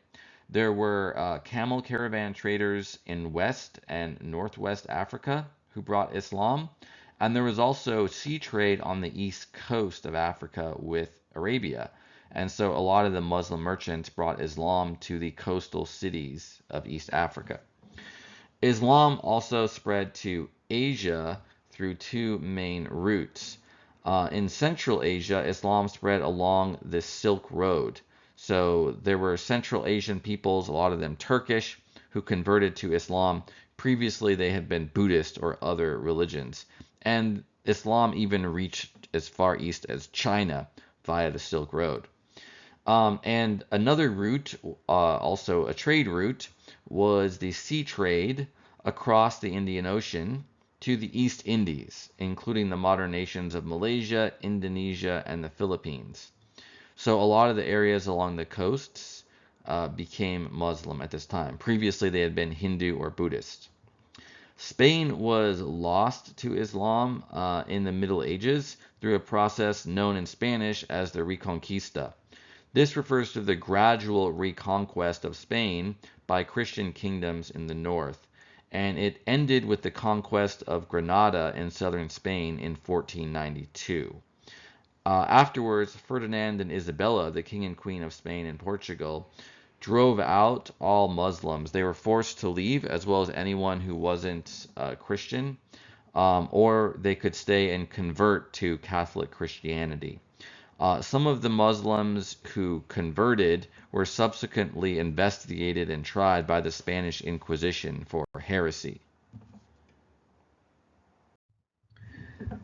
There were camel caravan traders in West and Northwest Africa who brought Islam, And there was also sea trade on the east coast of Africa with Arabia. And so a lot of the Muslim merchants brought Islam to the coastal cities of East Africa. Islam also spread to Asia through two main routes. In Central Asia, Islam spread along the Silk Road. So there were Central Asian peoples, a lot of them Turkish, who converted to Islam. Previously, they had been Buddhist or other religions. And Islam even reached as far east as China via the Silk Road. And another route, also a trade route, was the sea trade across the Indian Ocean to the East Indies, including the modern nations of Malaysia, Indonesia, and the Philippines. So a lot of the areas along the coasts became Muslim at this time. Previously, they had been Hindu or Buddhist. Spain was lost to Islam in the Middle Ages through a process known in Spanish as the Reconquista. This refers to the gradual reconquest of Spain by Christian kingdoms in the north, and it ended with the conquest of Granada in southern Spain in 1492. Afterwards, Ferdinand and Isabella, the king and queen of Spain and Portugal, drove out all Muslims. They were forced to leave, as well as anyone who wasn't Christian, or they could stay and convert to Catholic Christianity. Some of the Muslims who converted were subsequently investigated and tried by the Spanish Inquisition for heresy.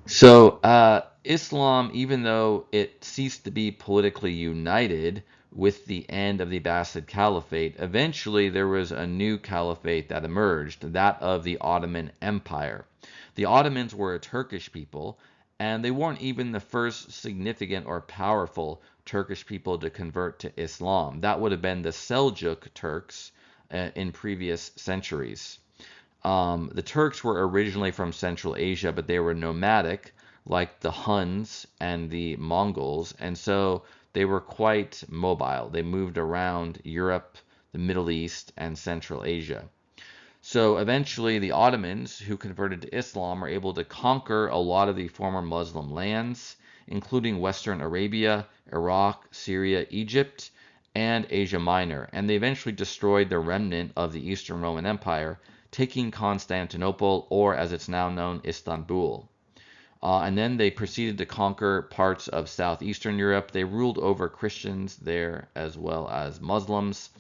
So, Islam, even though it ceased to be politically united with the end of the Abbasid Caliphate, eventually there was a new caliphate that emerged, that of the Ottoman Empire. The Ottomans were a Turkish people, and they weren't even the first significant or powerful Turkish people to convert to Islam. That would have been the Seljuk Turks in previous centuries. The Turks were originally from Central Asia, but they were nomadic, like the Huns and the Mongols, and so they were quite mobile. They moved around Europe, the Middle East, and Central Asia. So eventually, the Ottomans, who converted to Islam, were able to conquer a lot of the former Muslim lands, including Western Arabia, Iraq, Syria, Egypt, and Asia Minor. And they eventually destroyed the remnant of the Eastern Roman Empire, taking Constantinople, or as it's now known, Istanbul. And then they proceeded to conquer parts of southeastern Europe. They ruled over Christians there as well as Muslims.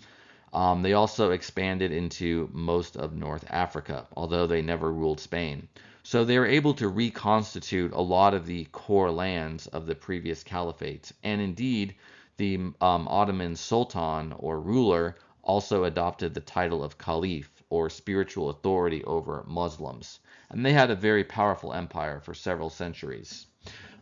They also expanded into most of North Africa, although they never ruled Spain. So they were able to reconstitute a lot of the core lands of the previous caliphates. And indeed, the Ottoman Sultan or ruler also adopted the title of Caliph or spiritual authority over Muslims. And they had a very powerful empire for several centuries.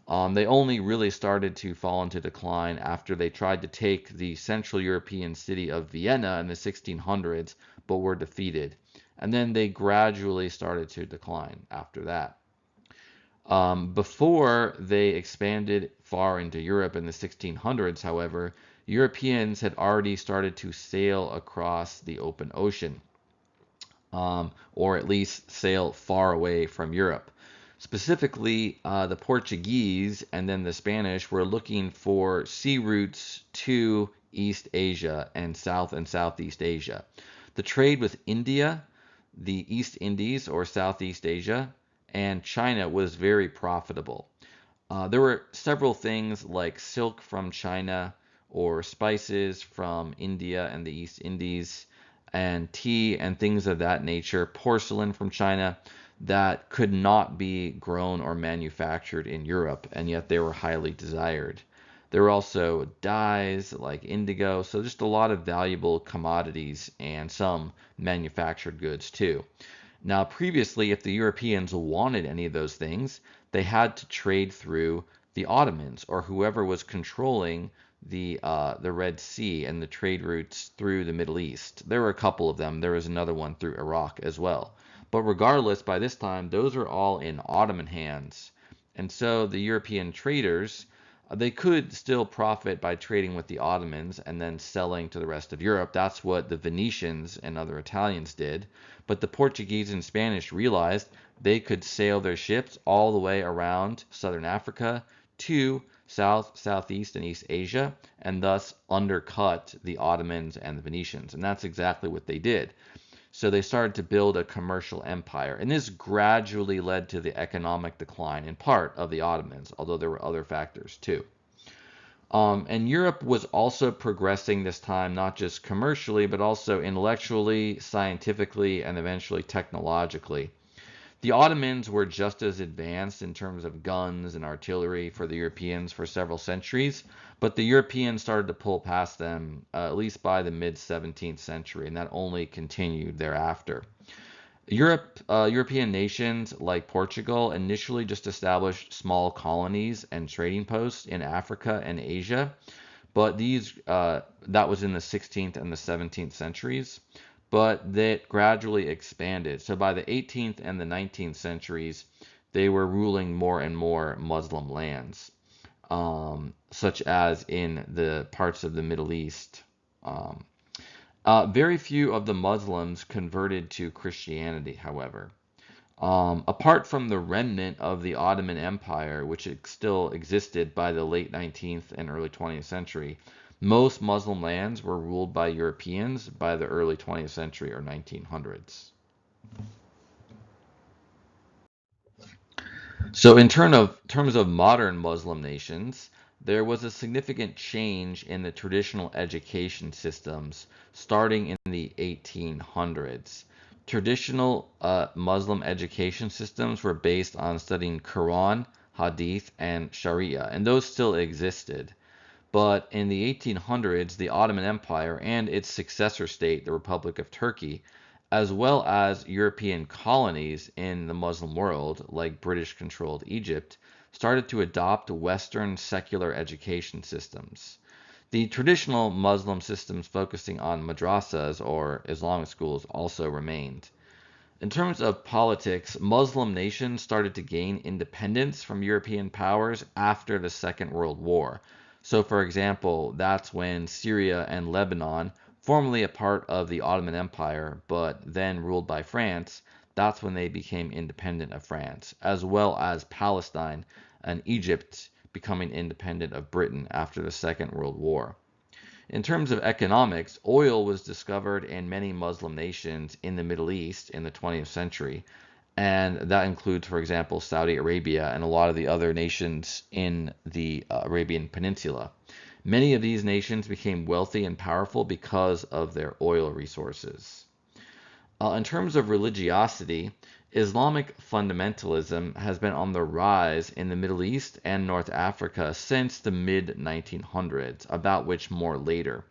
They only really started to fall into decline after they tried to take the Central European city of Vienna in the 1600s, but were defeated. And then they gradually started to decline after that. Before they expanded far into Europe in the 1600s, however, Europeans had already started to sail across the open ocean, or at least sail far away from Europe. Specifically, the Portuguese and then the Spanish were looking for sea routes to East Asia and Southeast Asia. The trade with India, the East Indies or Southeast Asia, and China was very profitable. There were several things like silk from China or spices from India and the East Indies, and tea and things of that nature, porcelain from China, that could not be grown or manufactured in Europe, and yet they were highly desired. There were also dyes like indigo, so just a lot of valuable commodities and some manufactured goods too. Now, previously, if the Europeans wanted any of those things, they had to trade through the Ottomans or whoever was controlling the Red Sea and the trade routes through the Middle East. There were a couple of them. There was another one through Iraq as well. But regardless, by this time, those are all in Ottoman hands. And so the European traders They could still profit by trading with the Ottomans and then selling to the rest of Europe. That's what the Venetians and other Italians did. But the Portuguese and Spanish realized they could sail their ships all the way around southern Africa to South, Southeast, and East Asia, and thus undercut the Ottomans and the Venetians. And that's exactly what they did. So they started to build a commercial empire. And this gradually led to the economic decline in part of the Ottomans, although there were other factors too. And Europe was also progressing this time, not just commercially, but also intellectually, scientifically, and eventually technologically. The Ottomans were just as advanced in terms of guns and artillery for the Europeans for several centuries, but the Europeans started to pull past them at least by the mid 17th century, and that only continued thereafter. European nations like Portugal initially just established small colonies and trading posts in Africa and Asia, but that was in the 16th and the 17th centuries. But that gradually expanded. So by the 18th and the 19th centuries, they were ruling more and more Muslim lands, such as in the parts of the Middle East. Very few of the Muslims converted to Christianity, however. Apart from the remnant of the Ottoman Empire, which still existed by the late 19th and early 20th century, most Muslim lands were ruled by Europeans by the early 20th century or 1900s. So in terms of modern Muslim nations, there was a significant change in the traditional education systems starting in the 1800s. Traditional Muslim education systems were based on studying Quran, Hadith, and Sharia, and those still existed. But in the 1800s, the Ottoman Empire and its successor state, the Republic of Turkey, as well as European colonies in the Muslim world, like British-controlled Egypt, started to adopt Western secular education systems. The traditional Muslim systems focusing on madrasas or Islamic schools also remained. In terms of politics, Muslim nations started to gain independence from European powers after the Second World War. So, for example, that's when Syria and Lebanon, formerly a part of the Ottoman Empire, but then ruled by France, that's when they became independent of France, as well as Palestine and Egypt becoming independent of Britain after the Second World War. In terms of economics, oil was discovered in many Muslim nations in the Middle East in the 20th century, and that includes, for example, Saudi Arabia and a lot of the other nations in the Arabian Peninsula. Many of these nations became wealthy and powerful because of their oil resources. In terms of religiosity, Islamic fundamentalism has been on the rise in the Middle East and North Africa since the mid-1900s, about which more later.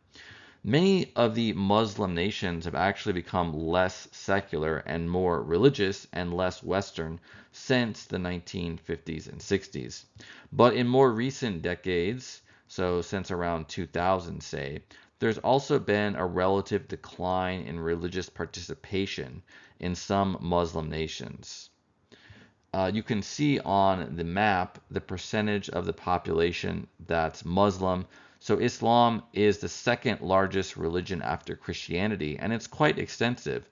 Many of the Muslim nations have actually become less secular and more religious and less Western since the 1950s and 60s. But in more recent decades, so since around 2000, say, there's also been a relative decline in religious participation in some Muslim nations. You can see on the map the percentage of the population that's Muslim. So Islam is the second largest religion after Christianity, and it's quite extensive.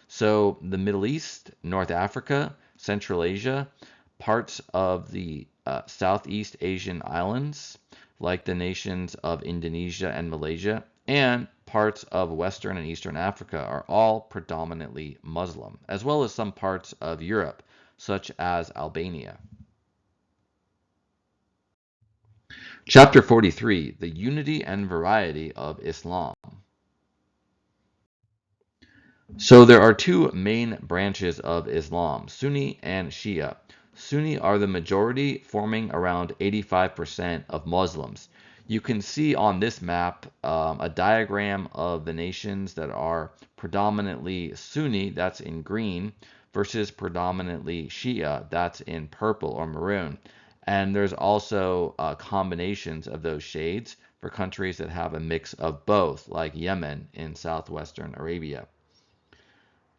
So the Middle East, North Africa, Central Asia, parts of the Southeast Asian islands, like the nations of Indonesia and Malaysia, and parts of Western and Eastern Africa are all predominantly Muslim, as well as some parts of Europe, such as Albania. Chapter 43, The Unity and Variety of Islam. So there are two main branches of Islam, Sunni and Shia. Sunni are the majority, forming around 85% of Muslims. You can see on this map a diagram of the nations that are predominantly Sunni, that's in green, versus predominantly Shia, that's in purple or maroon. And there's also combinations of those shades for countries that have a mix of both, like Yemen in southwestern Arabia.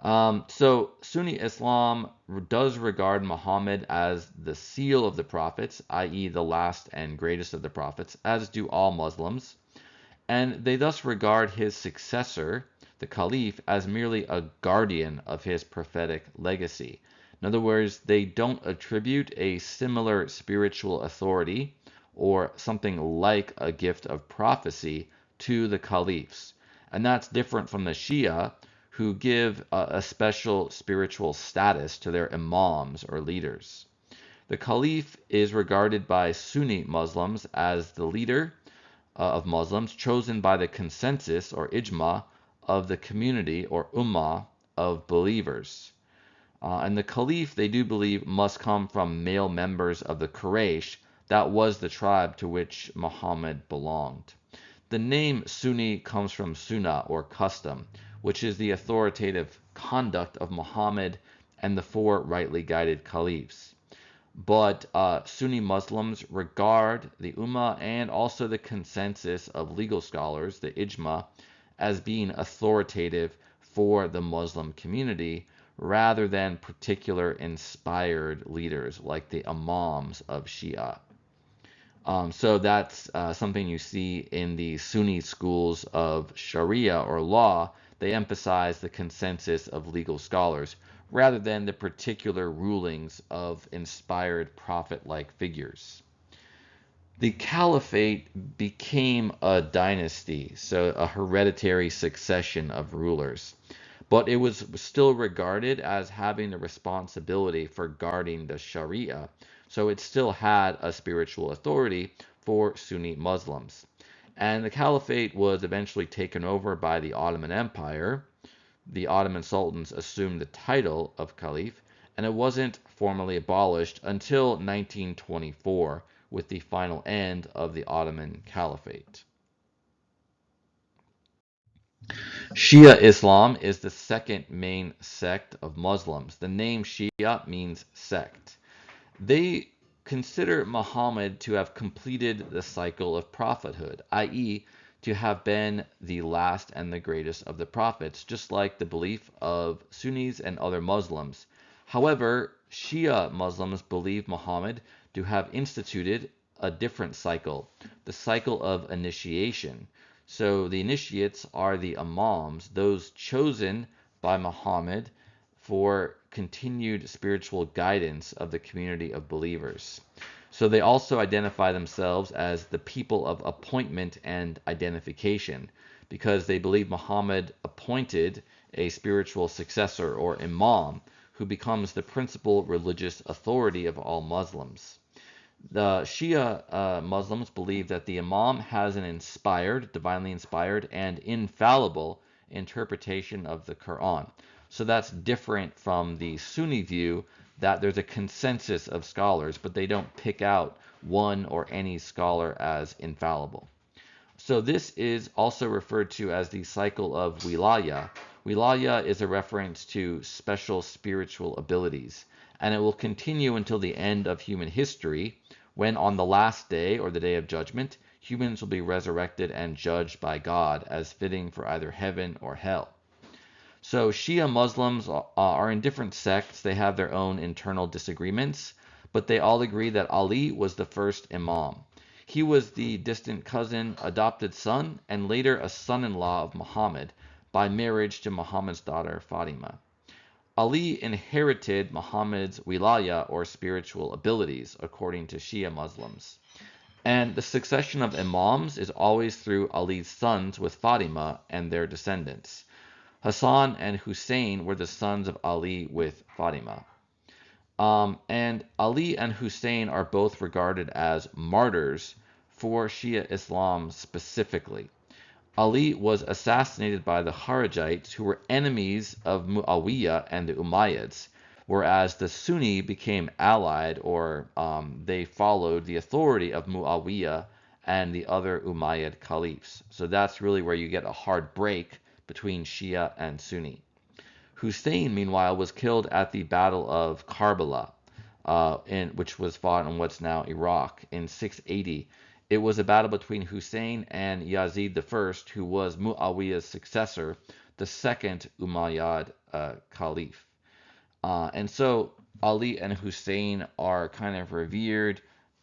So Sunni Islam does regard Muhammad as the seal of the prophets, i.e., the last and greatest of the prophets, as do all Muslims, and they thus regard his successor, the Caliph, as merely a guardian of his prophetic legacy. In other words, they don't attribute a similar spiritual authority or something like a gift of prophecy to the caliphs. And that's different from the Shia, who give a special spiritual status to their imams or leaders. The caliph is regarded by Sunni Muslims as the leader of Muslims chosen by the consensus or ijma of the community or ummah of believers. And the caliph, they do believe, must come from male members of the Quraysh. That was the tribe to which Muhammad belonged. The name Sunni comes from sunnah or custom, which is the authoritative conduct of Muhammad and the four rightly guided caliphs. But Sunni Muslims regard the Ummah and also the consensus of legal scholars, the Ijma, as being authoritative for the Muslim community rather than particular inspired leaders like the Imams of Shia. So that's something you see in the Sunni schools of Sharia or law. They emphasize the consensus of legal scholars rather than the particular rulings of inspired prophet-like figures. The caliphate became a dynasty, so a hereditary succession of rulers, but it was still regarded as having the responsibility for guarding the Sharia, so it still had a spiritual authority for Sunni Muslims. And the caliphate was eventually taken over by the Ottoman Empire. The Ottoman sultans assumed the title of caliph, and it wasn't formally abolished until 1924 with the final end of the Ottoman Caliphate. Shia Islam is the second main sect of Muslims. The name Shia means sect. They consider Muhammad to have completed the cycle of prophethood, i.e., to have been the last and the greatest of the prophets, just like the belief of Sunnis and other Muslims. However, Shia Muslims believe Muhammad to have instituted a different cycle, the cycle of initiation. So the initiates are the imams, those chosen by Muhammad for continued spiritual guidance of the community of believers. So they also identify themselves as the people of appointment and identification because they believe Muhammad appointed a spiritual successor or imam who becomes the principal religious authority of all Muslims. The Shia Muslims believe that the imam has an inspired, divinely inspired, and infallible interpretation of the Quran. So that's different from the Sunni view that there's a consensus of scholars, but they don't pick out one or any scholar as infallible. So this is also referred to as the cycle of wilaya. Wilaya is a reference to special spiritual abilities, and it will continue until the end of human history, when on the last day or the day of judgment, humans will be resurrected and judged by God as fitting for either heaven or hell. So Shia Muslims are in different sects. They have their own internal disagreements, but they all agree that Ali was the first imam. He was the distant cousin, adopted son, and later a son-in-law of Muhammad by marriage to Muhammad's daughter Fatima. Ali inherited Muhammad's wilaya or spiritual abilities, according to Shia Muslims. And the succession of imams is always through Ali's sons with Fatima and their descendants. Hassan and Hussein were the sons of Ali with Fatima. And Ali and Hussein are both regarded as martyrs for Shia Islam specifically. Ali was assassinated by the Kharijites, who were enemies of Muawiyah and the Umayyads, whereas the Sunni became allied, or they followed the authority of Muawiyah and the other Umayyad caliphs. So that's really where you get a hard break between Shia and Sunni. Hussein, meanwhile, was killed at the Battle of Karbala, which was fought in what's now Iraq in 680. It was a battle between Hussein and Yazid I, who was Muawiyah's successor, the second Umayyad caliph. And so Ali and Hussein are kind of revered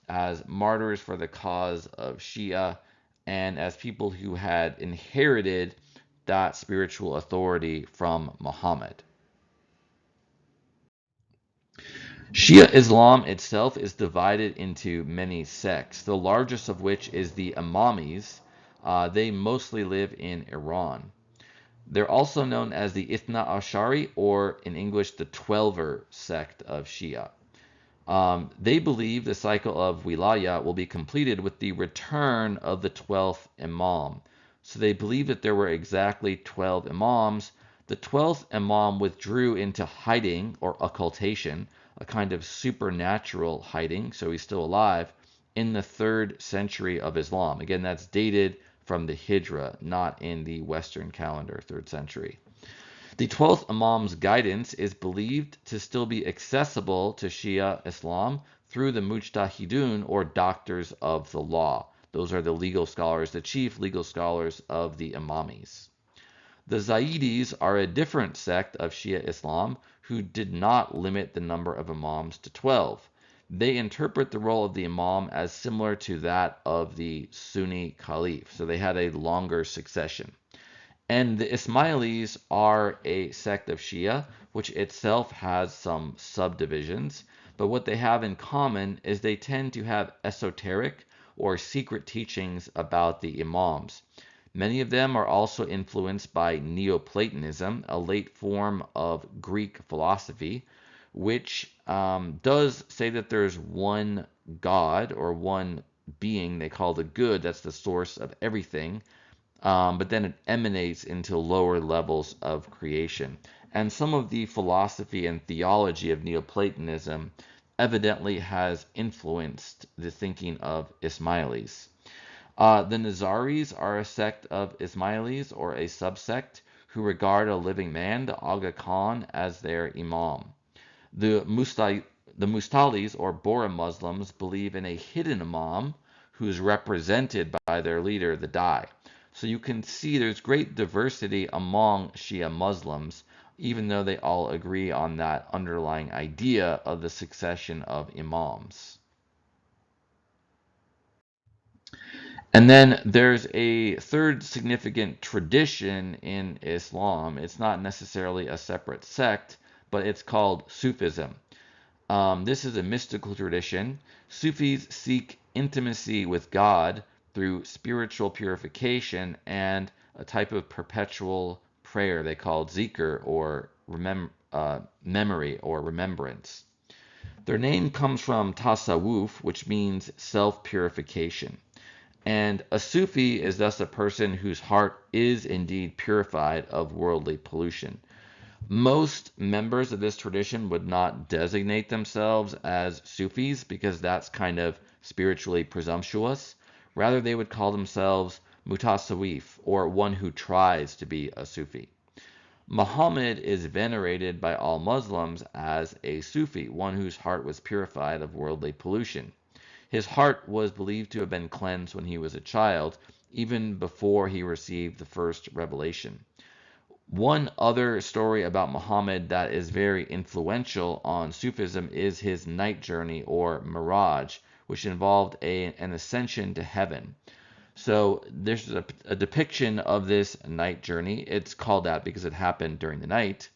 as martyrs for the cause of Shia and as people who had inherited that spiritual authority from Muhammad. Shia Islam itself is divided into many sects, the largest of which is the Imamis. They mostly live in Iran. They're also known as the Ithna Ashari, or in English, the Twelver sect of Shia. They believe the cycle of wilaya will be completed with the return of the 12th Imam. So they believe that there were exactly 12 Imams. The 12th Imam withdrew into hiding or occultation, a kind of supernatural hiding, so he's still alive, in the 3rd century of Islam. Again, that's dated from the Hijra, not in the Western calendar, 3rd century. The 12th Imam's guidance is believed to still be accessible to Shia Islam through the Mujtahidun, or doctors of the law. Those are the legal scholars, the chief legal scholars of the Imamis. The Zaydis are a different sect of Shia Islam who did not limit the number of Imams to 12. They interpret the role of the Imam as similar to that of the Sunni Caliph, so they had a longer succession. And the Ismailis are a sect of Shia, which itself has some subdivisions, but what they have in common is they tend to have esoteric or secret teachings about the Imams. Many of them are also influenced by Neoplatonism, a late form of Greek philosophy, which does say that there's one God or one being they call the good, that's the source of everything, but then it emanates into lower levels of creation. And some of the philosophy and theology of Neoplatonism evidently has influenced the thinking of Ismailis. The Nazaris are a sect of Ismailis, or a subsect, who regard a living man, the Aga Khan, as their imam. The Mustalis, or Bora Muslims, believe in a hidden imam who's represented by their leader, the Dai. So you can see there's great diversity among Shia Muslims, even though they all agree on that underlying idea of the succession of imams. And then there's a third significant tradition in Islam. It's not necessarily a separate sect, but it's called Sufism. This is a mystical tradition. Sufis seek intimacy with God through spiritual purification and a type of perpetual prayer they call zikr, or memory or remembrance. Their name comes from tasawwuf, which means self-purification. And a Sufi is thus a person whose heart is indeed purified of worldly pollution. Most members of this tradition would not designate themselves as Sufis because that's kind of spiritually presumptuous. Rather, they would call themselves mutasawwif, or one who tries to be a Sufi. Muhammad is venerated by all Muslims as a Sufi, one whose heart was purified of worldly pollution. His heart was believed to have been cleansed when he was a child, even before he received the first revelation. One other story about Muhammad that is very influential on Sufism is his night journey, or miraj, which involved an ascension to heaven. So there's a depiction of this night journey. It's called that because it happened during the night,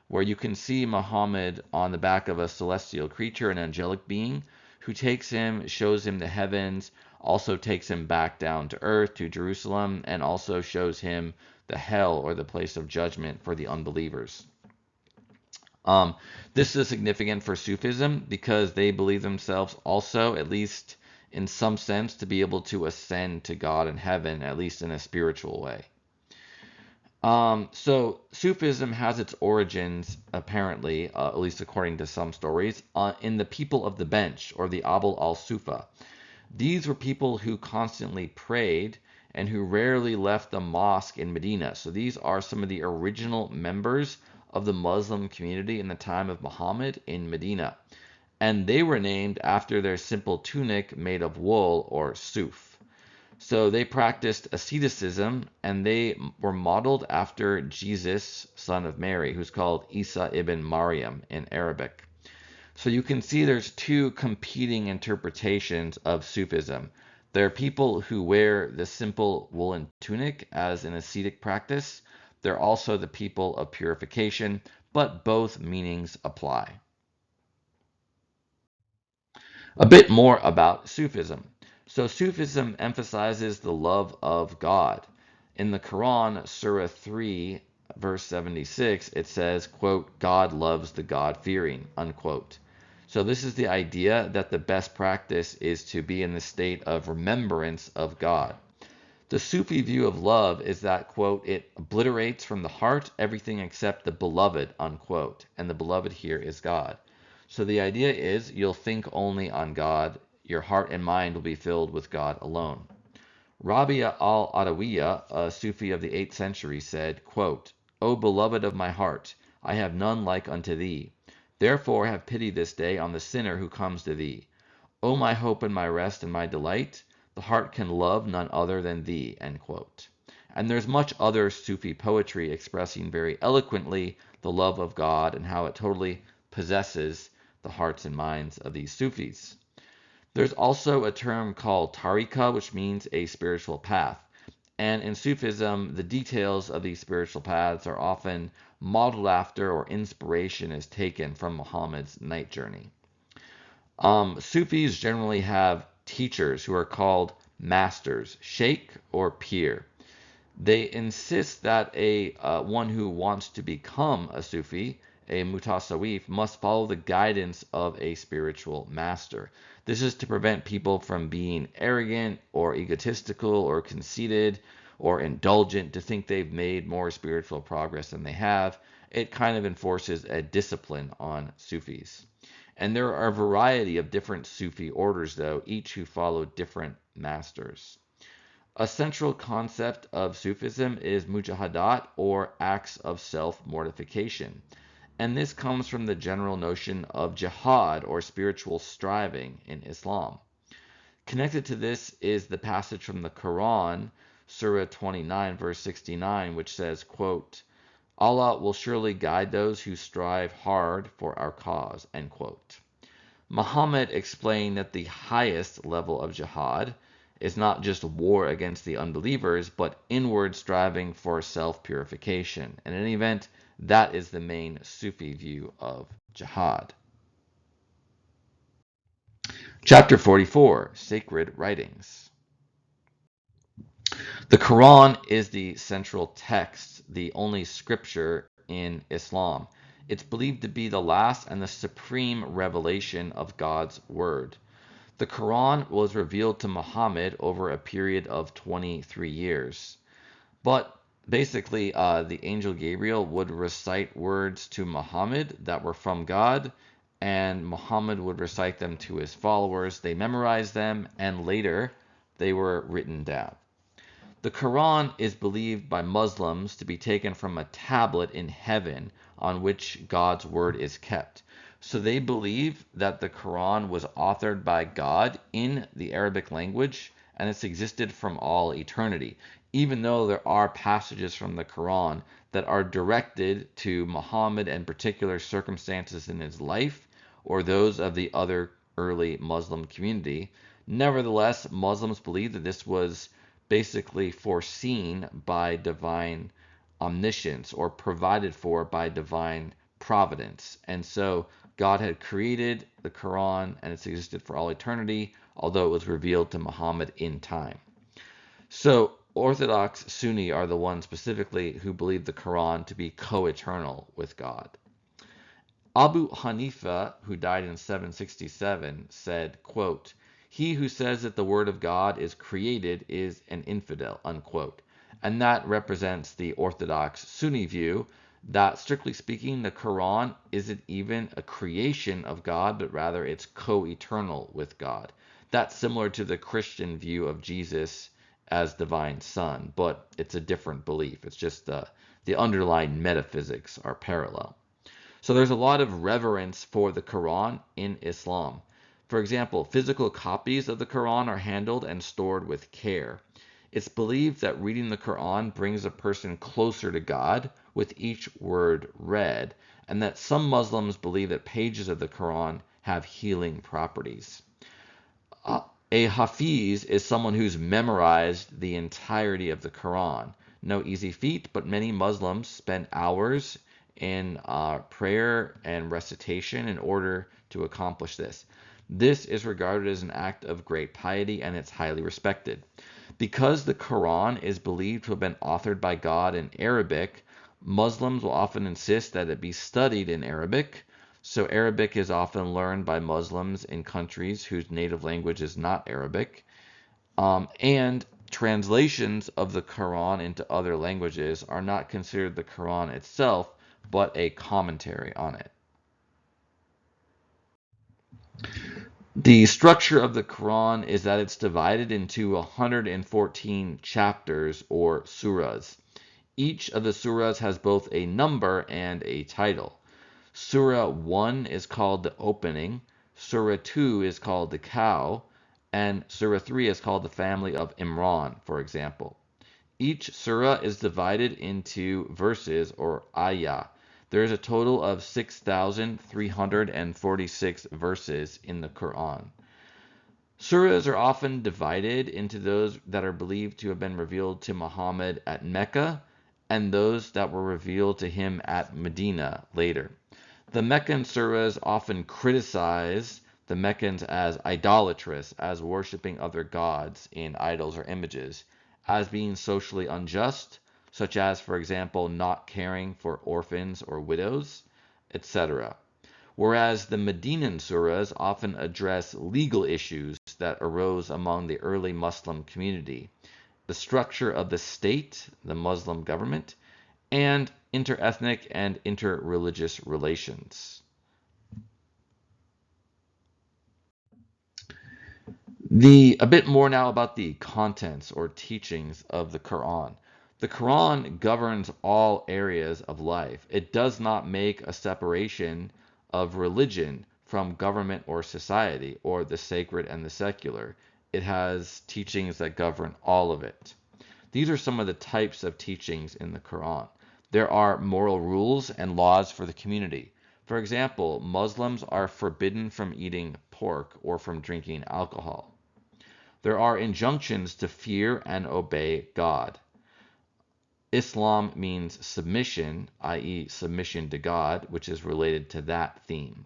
where you can see Muhammad on the back of a celestial creature, an angelic being, who takes him, shows him the heavens, also takes him back down to earth, to Jerusalem, and also shows him the hell, or the place of judgment for the unbelievers. This is significant for Sufism because they believe themselves also, at least in some sense, to be able to ascend to God in heaven, at least in a spiritual way. So Sufism has its origins, apparently, at least according to some stories, in the people of the bench, or the Abul al-Sufa. These were people who constantly prayed and who rarely left the mosque in Medina. So these are some of the original members of the Muslim community in the time of Muhammad in Medina. And they were named after their simple tunic made of wool, or suf. So they practiced asceticism, and they were modeled after Jesus, son of Mary, who's called Isa ibn Maryam in Arabic. So you can see there's two competing interpretations of Sufism. There are people who wear the simple woolen tunic as an ascetic practice. There are also the people of purification, but both meanings apply. A bit more about Sufism. So Sufism emphasizes the love of God. In the Quran, Surah 3, verse 76, it says, quote, God loves the God-fearing, unquote. So this is the idea that the best practice is to be in the state of remembrance of God. The Sufi view of love is that, quote, it obliterates from the heart everything except the beloved, unquote. And the beloved here is God. So the idea is you'll think only on God. Your heart and mind will be filled with God alone. Rabia al-Adawiya, a Sufi of the 8th century, said, quote, O beloved of my heart, I have none like unto thee. Therefore have pity this day on the sinner who comes to thee. O my hope and my rest and my delight, the heart can love none other than thee, end quote. And there's much other Sufi poetry expressing very eloquently the love of God and how it totally possesses the hearts and minds of these Sufis. There's also a term called tariqa, which means a spiritual path. And in Sufism, the details of these spiritual paths are often modeled after or inspiration is taken from Muhammad's night journey. Sufis generally have teachers who are called masters, sheikh or pir. They insist that a one who wants to become a Sufi, a mutasawwif, must follow the guidance of a spiritual master. This is to prevent people from being arrogant or egotistical or conceited or indulgent to think they've made more spiritual progress than they have. It kind of enforces a discipline on Sufis. And there are a variety of different Sufi orders, though, each who follow different masters. A central concept of Sufism is mujahadat, or acts of self-mortification. And this comes from the general notion of jihad, or spiritual striving, in Islam. Connected to this is the passage from the Quran, Surah 29, verse 69, which says, quote, Allah will surely guide those who strive hard for our cause, end quote. Muhammad explained that the highest level of jihad is not just war against the unbelievers, but inward striving for self-purification. In any event, that is the main Sufi view of jihad. Chapter 44, Sacred Writings. The Quran is the central text, the only scripture in Islam. It's believed to be the last and the supreme revelation of God's word. The Quran was revealed to Muhammad over a period of 23 years. But basically, the angel Gabriel would recite words to Muhammad that were from God, and Muhammad would recite them to his followers. They memorized them, and later they were written down. The Quran is believed by Muslims to be taken from a tablet in heaven on which God's word is kept. So they believe that the Quran was authored by God in the Arabic language and it's existed from all eternity, even though there are passages from the Quran that are directed to Muhammad and particular circumstances in his life or those of the other early Muslim community. Nevertheless, Muslims believe that this was basically foreseen by divine omniscience or provided for by divine providence. And so God had created the Quran and it's existed for all eternity, although it was revealed to Muhammad in time. So Orthodox Sunni are the ones specifically who believe the Quran to be co-eternal with God. Abu Hanifa, who died in 767, said, quote, he who says that the word of God is created is an infidel, unquote. And that represents the Orthodox Sunni view that, strictly speaking, the Quran isn't even a creation of God, but rather it's co-eternal with God. That's similar to the Christian view of Jesus as divine son, but it's a different belief. It's just the underlying metaphysics are parallel. So there's a lot of reverence for the Quran in Islam. For example, physical copies of the Quran are handled and stored with care. It's believed that reading the Quran brings a person closer to God with each word read, and that some Muslims believe that pages of the Quran have healing properties. A Hafiz is someone who's memorized the entirety of the Quran. No easy feat, but many Muslims spend hours in prayer and recitation in order to accomplish this. This is regarded as an act of great piety, and it's highly respected. Because the Quran is believed to have been authored by God in Arabic, Muslims will often insist that it be studied in Arabic. So Arabic is often learned by Muslims in countries whose native language is not Arabic. And translations of the Quran into other languages are not considered the Quran itself, but a commentary on it. The structure of the Quran is that it's divided into 114 chapters or surahs. Each of the surahs has both a number and a title. Surah 1 is called the opening, Surah 2 is called the cow, and Surah 3 is called the family of Imran, for example. Each surah is divided into verses or ayah. There is a total of 6,346 verses in the Quran. Surahs are often divided into those that are believed to have been revealed to Muhammad at Mecca and those that were revealed to him at Medina later. The Meccan surahs often criticize the Meccans as idolatrous, as worshiping other gods in idols or images, as being socially unjust, such as, for example, not caring for orphans or widows, etc. Whereas the Medinan surahs often address legal issues that arose among the early Muslim community, the structure of the state, the Muslim government, and interethnic and interreligious relations. A bit more now about the contents or teachings of the Quran. The Quran governs all areas of life. It does not make a separation of religion from government or society, or the sacred and the secular. It has teachings that govern all of it. These are some of the types of teachings in the Quran. There are moral rules and laws for the community. For example, Muslims are forbidden from eating pork or from drinking alcohol. There are injunctions to fear and obey God. Islam means submission, i.e., submission to God, which is related to that theme.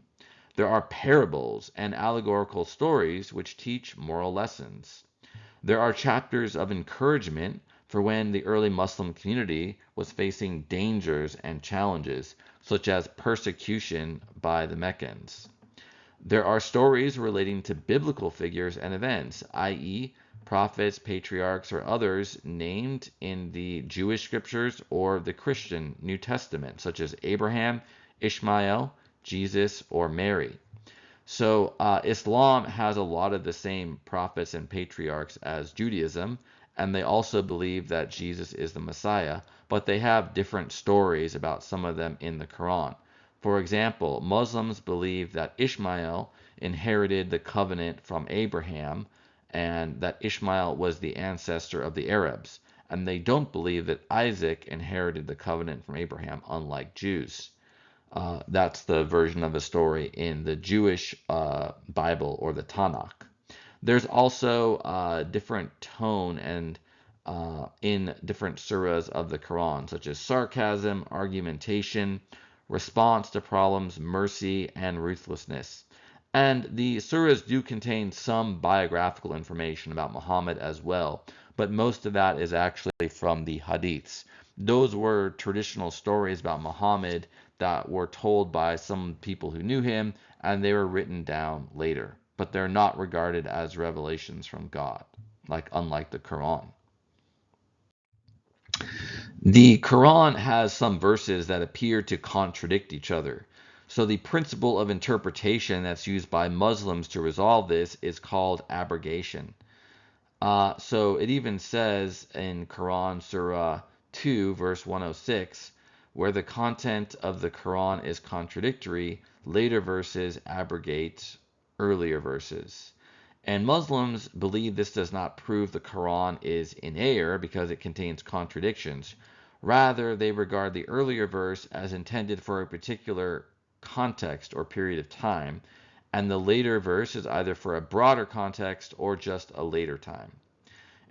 There are parables and allegorical stories which teach moral lessons. There are chapters of encouragement for when the early Muslim community was facing dangers and challenges, such as persecution by the Meccans. There are stories relating to biblical figures and events, i.e., prophets, patriarchs, or others named in the Jewish scriptures or the Christian New Testament, such as Abraham, Ishmael, Jesus, or Mary. So Islam has a lot of the same prophets and patriarchs as Judaism, and they also believe that Jesus is the Messiah, but they have different stories about some of them in the Quran. For example, Muslims believe that Ishmael inherited the covenant from Abraham, and that Ishmael was the ancestor of the Arabs, and they don't believe that Isaac inherited the covenant from Abraham, unlike Jews. That's the version of the story in the Jewish Bible or the Tanakh. There's also different tone and in different surahs of the Quran, such as sarcasm, argumentation, response to problems, mercy, and ruthlessness. And the surahs do contain some biographical information about Muhammad as well, but most of that is actually from the hadiths. Those were traditional stories about Muhammad that were told by some people who knew him, and they were written down later. But they're not regarded as revelations from God, unlike the Quran. The Quran has some verses that appear to contradict each other. So the principle of interpretation that's used by Muslims to resolve this is called abrogation. So it even says in Quran Surah 2, verse 106, where the content of the Quran is contradictory, later verses abrogate earlier verses. And Muslims believe this does not prove the Quran is in error because it contains contradictions. Rather, they regard the earlier verse as intended for a particular context or period of time, and the later verse is either for a broader context or just a later time.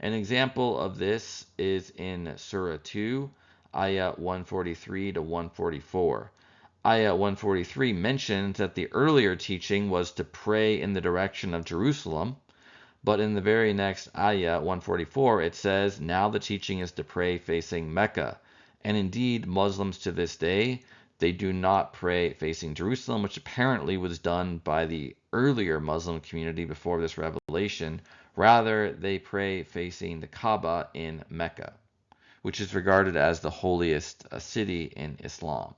An example of this is in Surah 2, Ayah 143 to 144. Ayah 143 mentions that the earlier teaching was to pray in the direction of Jerusalem, but in the very next Ayah 144 it says, now the teaching is to pray facing Mecca. And indeed, Muslims to this day, they do not pray facing Jerusalem, which apparently was done by the earlier Muslim community before this revelation. Rather, they pray facing the Kaaba in Mecca, which is regarded as the holiest city in Islam.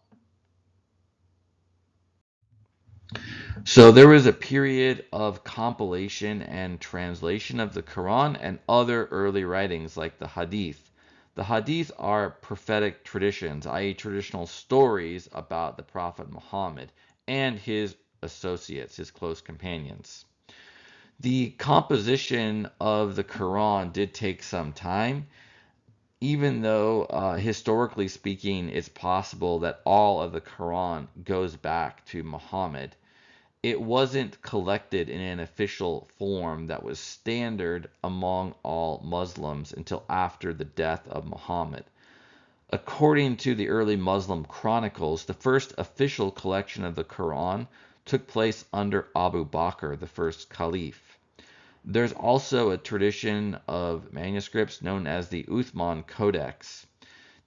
So there was a period of compilation and translation of the Quran and other early writings like the Hadith. The Hadith are prophetic traditions, i.e., traditional stories about the Prophet Muhammad and his associates, his close companions. The composition of the Quran did take some time, even though historically speaking, it's possible that all of the Quran goes back to Muhammad. It wasn't collected in an official form that was standard among all Muslims until after the death of Muhammad. According to the early Muslim chronicles, the first official collection of the Quran took place under Abu Bakr, the first caliph. There's also a tradition of manuscripts known as the Uthman Codex.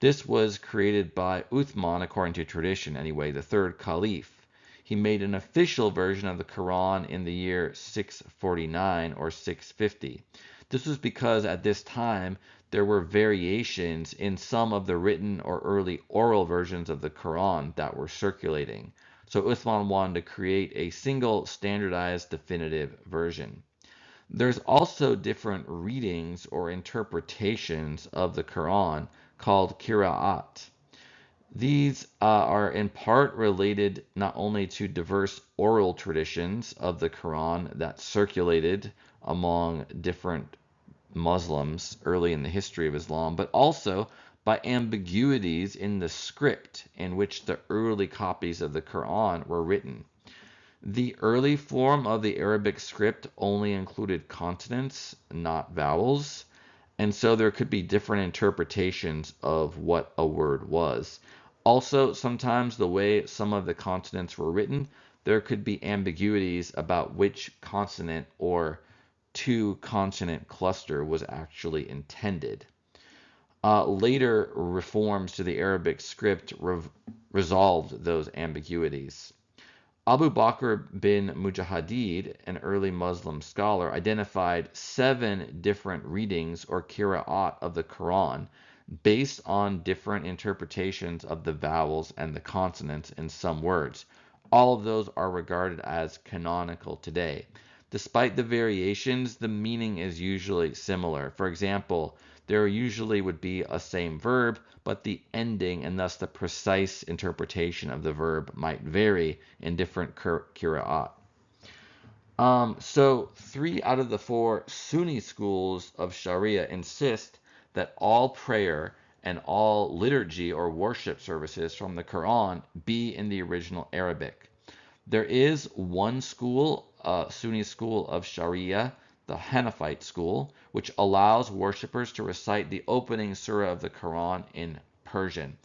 This was created by Uthman, according to tradition anyway, the third caliph. He made an official version of the Quran in the year 649 or 650. This was because at this time there were variations in some of the written or early oral versions of the Quran that were circulating. So Uthman wanted to create a single standardized definitive version. There's also different readings or interpretations of the Quran called qira'at. These are in part related not only to diverse oral traditions of the Quran that circulated among different Muslims early in the history of Islam, but also by ambiguities in the script in which the early copies of the Quran were written. The early form of the Arabic script only included consonants, not vowels, and so there could be different interpretations of what a word was. Also, sometimes the way some of the consonants were written, there could be ambiguities about which consonant or two consonant cluster was actually intended. Later reforms to the Arabic script resolved ambiguities. ambiguities. Abu Bakr bin Mujahideen, an early Muslim scholar, identified 7 different readings or qira'at of the Quran based on different interpretations of the vowels and the consonants in some words. All of those are regarded as canonical today. Despite the variations, the meaning is usually similar. For example, there usually would be a same verb, but the ending and thus the precise interpretation of the verb might vary in different qira'at. So 3 out of the 4 Sunni schools of Sharia insist that all prayer and all liturgy or worship services from the Quran be in the original Arabic. There is one school, Sunni school of Sharia, the Hanafite school, which allows worshippers to recite the opening surah of the Quran in Persian.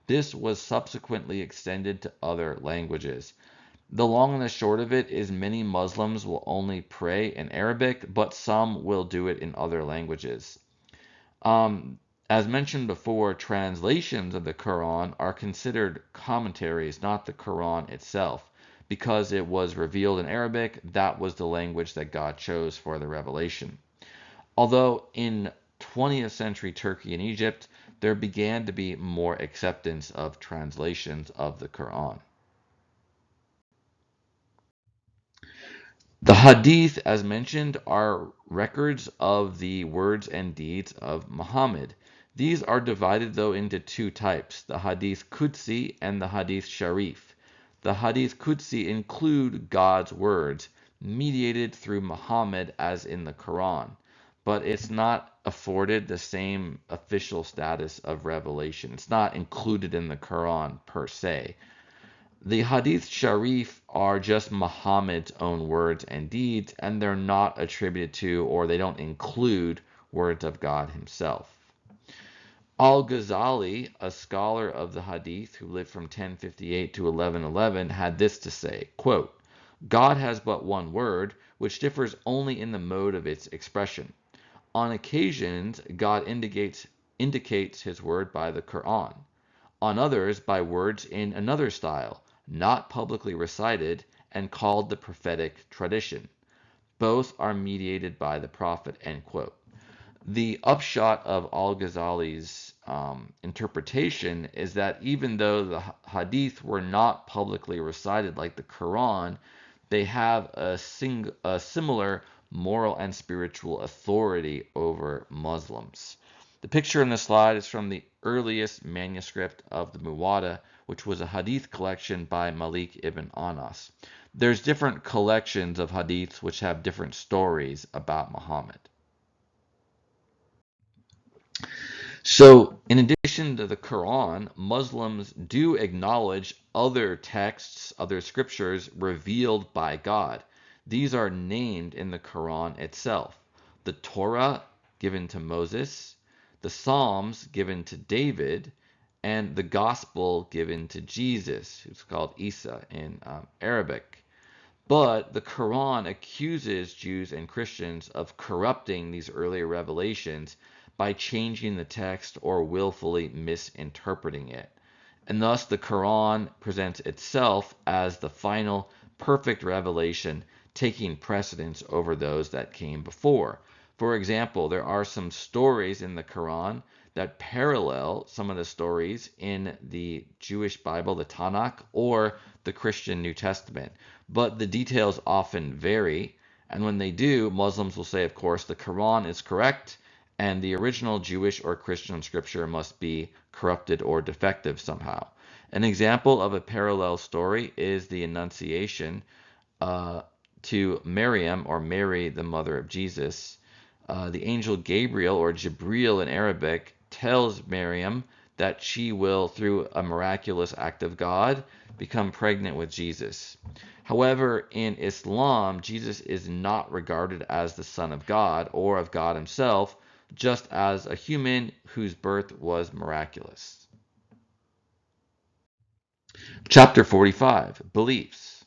This was subsequently extended to other languages. The long and the short of it is many Muslims will only pray in Arabic, but some will do it in other languages. As mentioned before, translations of the Quran are considered commentaries, not the Quran itself. Because it was revealed in Arabic, that was the language that God chose for the revelation. Although in 20th century Turkey and Egypt, there began to be more acceptance of translations of the Quran. The Hadith, as mentioned, are records of the words and deeds of Muhammad. These are divided, though, into 2 types, the Hadith Qudsi and the Hadith Sharif. The Hadith Qudsi include God's words. mediated through Muhammad as in the Quran, but it's not afforded the same official status of revelation. It's not included in the Quran per se. The Hadith Sharif are just Muhammad's own words and deeds, and they're not attributed to, or they don't include, words of God himself. Al-Ghazali, a scholar of the Hadith who lived from 1058 to 1111, had this to say, quote, God has but one word, which differs only in the mode of its expression. On occasions, God indicates his word by the Quran. On others, by words in another style, not publicly recited, and called the prophetic tradition. Both are mediated by the Prophet, end quote. The upshot of Al-Ghazali's interpretation is that even though the Hadith were not publicly recited like the Quran, they have a similar moral and spiritual authority over Muslims. The picture in the slide is from the earliest manuscript of the Muwatta, which was a Hadith collection by Malik ibn Anas. There's different collections of Hadiths which have different stories about Muhammad. So, in addition to the Quran, Muslims do acknowledge other texts, other scriptures revealed by God. These are named in the Quran itself. The Torah given to Moses, the Psalms given to David, and the Gospel given to Jesus, who's called Isa in Arabic. But the Quran accuses Jews and Christians of corrupting these earlier revelations by changing the text or willfully misinterpreting it. And thus the Quran presents itself as the final perfect revelation, taking precedence over those that came before. For example, there are some stories in the Quran that parallel some of the stories in the Jewish Bible, the Tanakh, or the Christian New Testament. But the details often vary, and when they do, Muslims will say, of course, the Quran is correct, and the original Jewish or Christian scripture must be corrupted or defective somehow. An example of a parallel story is the Annunciation to Maryam, or Mary, the mother of Jesus. The angel Gabriel, or Jibril in Arabic, tells Maryam that she will, through a miraculous act of God, become pregnant with Jesus. However, in Islam, Jesus is not regarded as the Son of God or of God himself, just as a human whose birth was miraculous. Chapter 45, Beliefs.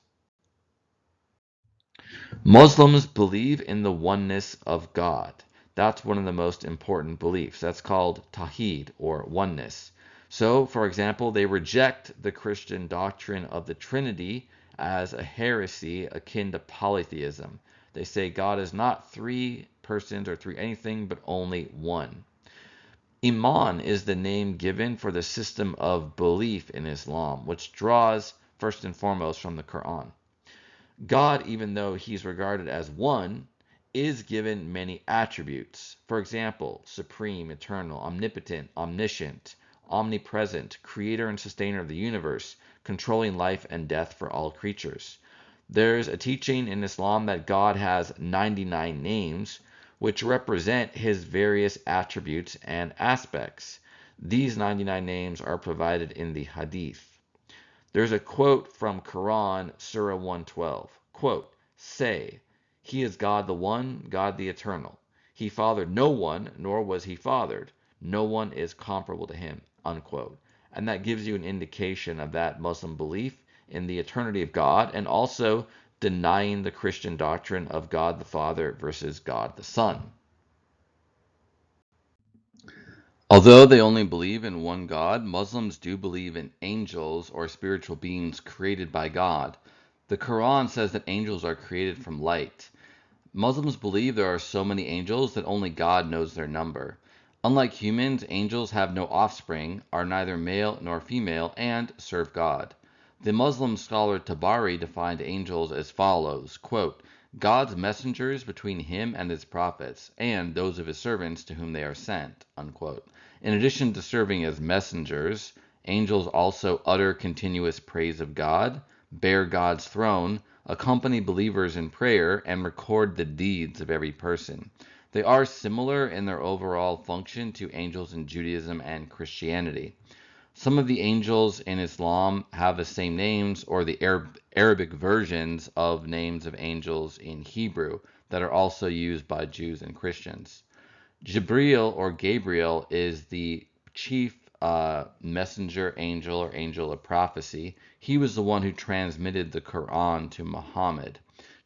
Muslims believe in the oneness of God. That's one of the most important beliefs. That's called Tawheed, or oneness. So, for example, they reject the Christian doctrine of the Trinity as a heresy akin to polytheism. They say God is not three persons or three anything, but only one. Iman is the name given for the system of belief in Islam, which draws first and foremost from the Quran. God, even though he's regarded as one, is given many attributes. For example, supreme, eternal, omnipotent, omniscient, omnipresent, creator and sustainer of the universe, controlling life and death for all creatures. There's a teaching in Islam that God has 99 names, which represent his various attributes and aspects. These 99 names are provided in the Hadith. There's a quote from Quran, Surah 112. Quote, say, he is God the One, God the Eternal. He fathered no one, nor was he fathered. No one is comparable to him, unquote. And that gives you an indication of that Muslim belief in the eternity of God, and also denying the Christian doctrine of God the Father versus God the Son. Although they only believe in one God, Muslims do believe in angels or spiritual beings created by God. The Quran says that angels are created from light. Muslims believe there are so many angels that only God knows their number. Unlike humans, angels have no offspring, are neither male nor female, and serve God. The Muslim scholar Tabari defined angels as follows, quote, God's messengers between him and his prophets, and those of his servants to whom they are sent, unquote. In addition to serving as messengers, angels also utter continuous praise of God, bear God's throne, accompany believers in prayer, and record the deeds of every person. They are similar in their overall function to angels in Judaism and Christianity. Some of the angels in Islam have the same names or the Arabic versions of names of angels in Hebrew that are also used by Jews and Christians. Jibril or Gabriel is the chief messenger angel or angel of prophecy. He was the one who transmitted the Quran to Muhammad.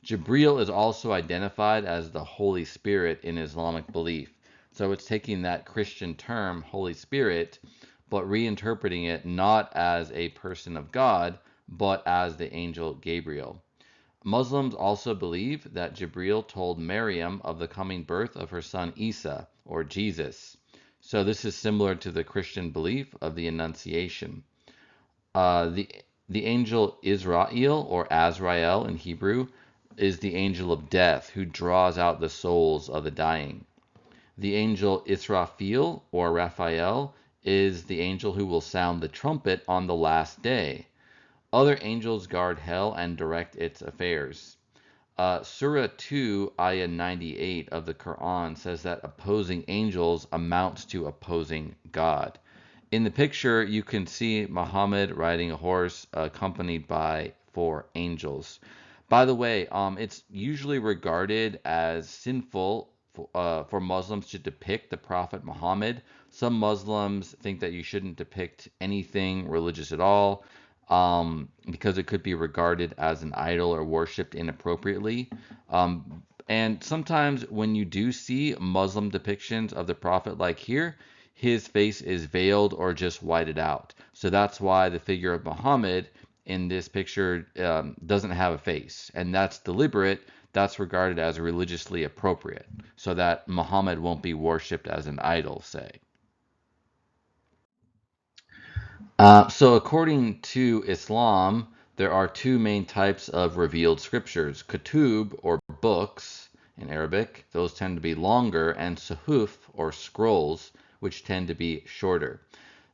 Jibril is also identified as the Holy Spirit in Islamic belief. So it's taking that Christian term, Holy Spirit, but reinterpreting it not as a person of God, but as the angel Gabriel. Muslims also believe that Jibril told Maryam of the coming birth of her son Isa, or Jesus. So this is similar to the Christian belief of the Annunciation. Uh, the, the angel Israel, or Azrael in Hebrew, is the angel of death who draws out the souls of the dying. The angel Israfil, or Raphael, is the angel who will sound the trumpet on the last day. Other angels guard hell and direct its affairs. Surah 2, Ayah 98 of the Quran says that opposing angels amounts to opposing God. In the picture, you can see Muhammad riding a horse accompanied by 4 angels. By the way, it's usually regarded as sinful for Muslims to depict the Prophet Muhammad. Some Muslims think that you shouldn't depict anything religious at all because it could be regarded as an idol or worshipped inappropriately. And sometimes when you do see Muslim depictions of the Prophet, like here, his face is veiled or just whited out. So that's why the figure of Muhammad in this picture doesn't have a face. And that's deliberate. That's regarded as religiously appropriate, so that Muhammad won't be worshipped as an idol, say. So according to Islam, there are 2 main types of revealed scriptures: kutub, or books in Arabic. Those tend to be longer, and suhuf, or scrolls, which tend to be shorter.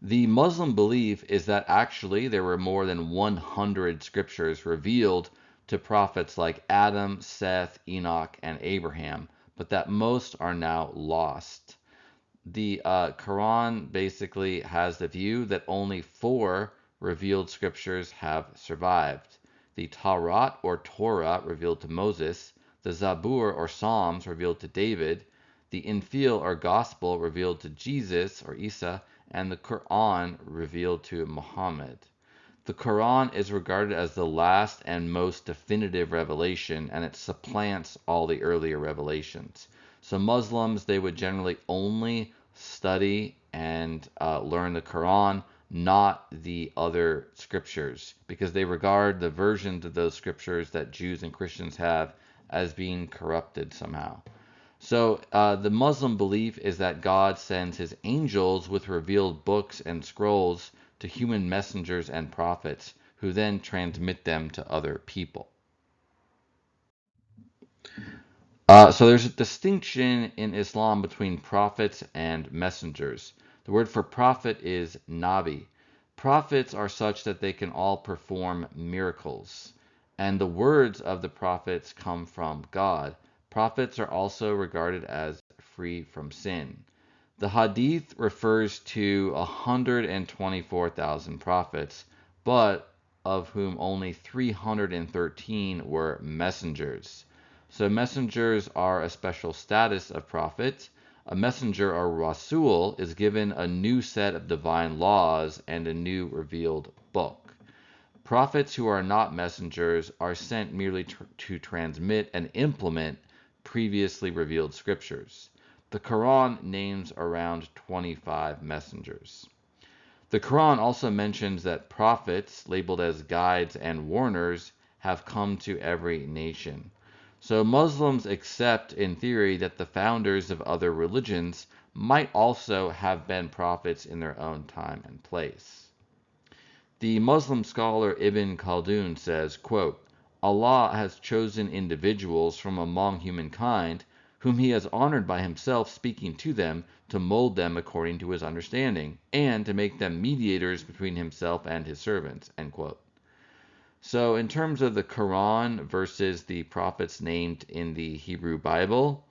The Muslim belief is that actually there were more than 100 scriptures revealed to prophets like Adam, Seth, Enoch, and Abraham, but that most are now lost. The Quran basically has the view that only 4 revealed scriptures have survived: the Taurat, or Torah, revealed to Moses; the Zabur, or Psalms, revealed to David; the Injil, or Gospel, revealed to Jesus, or Isa; and the Quran, revealed to Muhammad. The Quran is regarded as the last and most definitive revelation, and it supplants all the earlier revelations. So Muslims, they would generally only study and learn the Quran, not the other scriptures, because they regard the versions of those scriptures that Jews and Christians have as being corrupted somehow. So the Muslim belief is that God sends his angels with revealed books and scrolls to human messengers and prophets, who then transmit them to other people. So there's a distinction in Islam between prophets and messengers. The word for prophet is nabi. Prophets are such that they can all perform miracles, and the words of the prophets come from God. Prophets are also regarded as free from sin. The Hadith refers to 124,000 prophets, but of whom only 313 were messengers. So messengers are a special status of prophets. A messenger, or Rasul, is given a new set of divine laws and a new revealed book. Prophets who are not messengers are sent merely to transmit and implement previously revealed scriptures. The Quran names around 25 messengers. The Quran also mentions that prophets, labeled as guides and warners, have come to every nation. So Muslims accept, in theory, that the founders of other religions might also have been prophets in their own time and place. The Muslim scholar Ibn Khaldun says, quote, "Allah has chosen individuals from among humankind, whom he has honored by himself speaking to them, to mold them according to his understanding, and to make them mediators between himself and his servants." End quote. So in terms of the Quran versus the prophets named in the Hebrew Bible,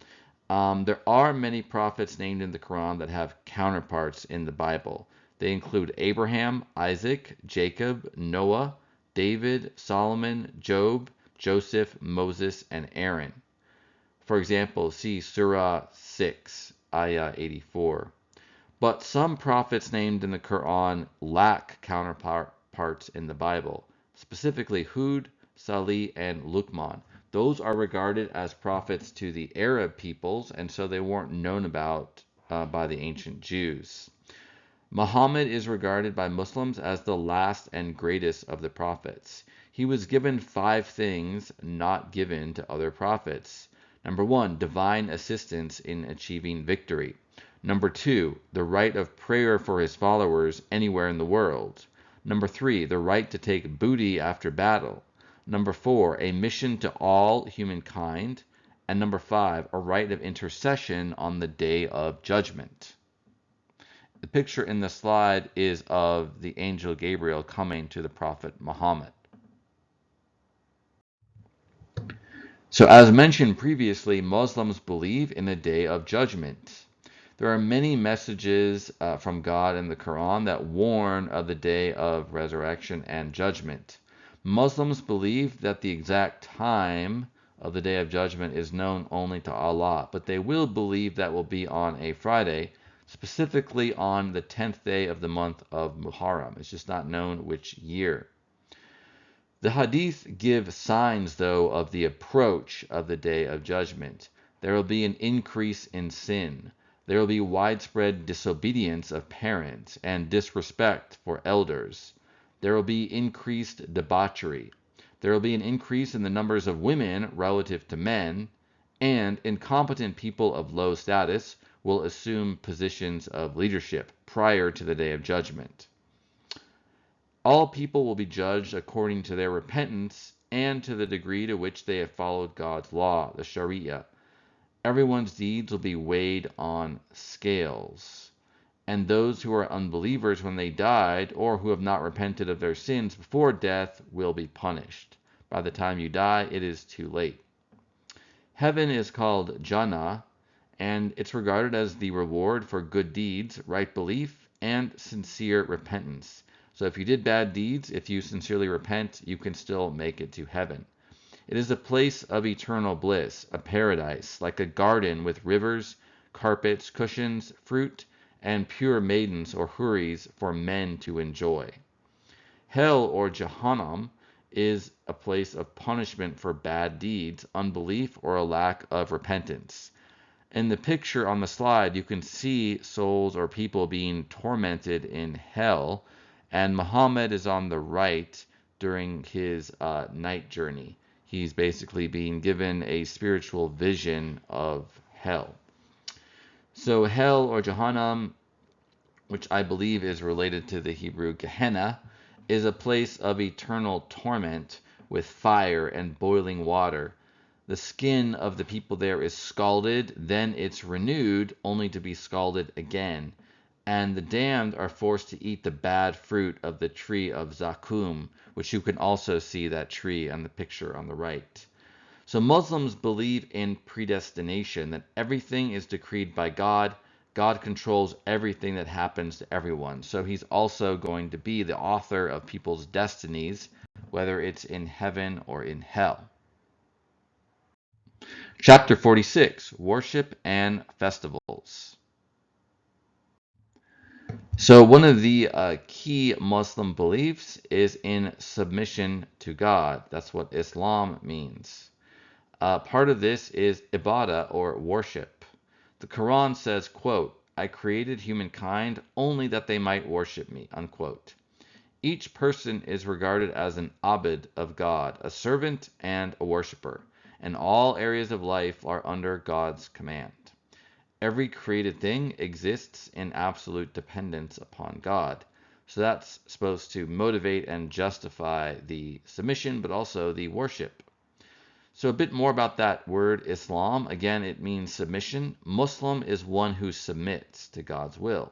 there are many prophets named in the Quran that have counterparts in the Bible. They include Abraham, Isaac, Jacob, Noah, David, Solomon, Job, Joseph, Moses, and Aaron. For example, see Surah 6, Ayah 84. But some prophets named in the Quran lack counterparts in the Bible, specifically Hud, Salih, and Luqman. Those are regarded as prophets to the Arab peoples, and so they weren't known about by the ancient Jews. Muhammad is regarded by Muslims as the last and greatest of the prophets. He was given 5 things not given to other prophets. Number 1, divine assistance in achieving victory. Number 2, the right of prayer for his followers anywhere in the world. Number 3, the right to take booty after battle. Number 4, a mission to all humankind. And number 5, a right of intercession on the day of judgment. The picture in the slide is of the angel Gabriel coming to the prophet Muhammad. So as mentioned previously, Muslims believe in the day of judgment. There are many messages from God in the Quran that warn of the day of resurrection and judgment. Muslims believe that the exact time of the day of judgment is known only to Allah, but they will believe that will be on a Friday, specifically on the 10th day of the month of Muharram. It's just not known which year. The Hadith give signs, though, of the approach of the day of judgment. There will be an increase in sin. There will be widespread disobedience of parents and disrespect for elders. There will be increased debauchery. There will be an increase in the numbers of women relative to men, and incompetent people of low status will assume positions of leadership prior to the day of judgment. All people will be judged according to their repentance and to the degree to which they have followed God's law, the Sharia. Everyone's deeds will be weighed on scales. And those who are unbelievers when they died, or who have not repented of their sins before death, will be punished. By the time you die, it is too late. Heaven is called Jannah, and it's regarded as the reward for good deeds, right belief, and sincere repentance. So if you did bad deeds, if you sincerely repent, you can still make it to heaven. It is a place of eternal bliss, a paradise, like a garden with rivers, carpets, cushions, fruit, and pure maidens or huris for men to enjoy. Hell, or Jahannam, is a place of punishment for bad deeds, unbelief, or a lack of repentance. In the picture on the slide, you can see souls or people being tormented in hell, and Muhammad is on the right during his night journey. He's basically being given a spiritual vision of hell. So hell, or Jahannam, which I believe is related to the Hebrew Gehenna, is a place of eternal torment with fire and boiling water. The skin of the people there is scalded, then it's renewed, only to be scalded again. And the damned are forced to eat the bad fruit of the tree of Zakum, which you can also see that tree on the picture on the right. So Muslims believe in predestination, that everything is decreed by God. God controls everything that happens to everyone. So he's also going to be the author of people's destinies, whether it's in heaven or in hell. Chapter 46, Worship and Festivals. So one of the key Muslim beliefs is in submission to God. That's what Islam means. Part of this is ibadah, or worship. The Quran says, quote, "I created humankind only that they might worship me," unquote. Each person is regarded as an abid of God, a servant and a worshiper, and all areas of life are under God's command. Every created thing exists in absolute dependence upon God. So that's supposed to motivate and justify the submission, but also the worship. So a bit more about that word Islam. Again, it means submission. Muslim is one who submits to God's will.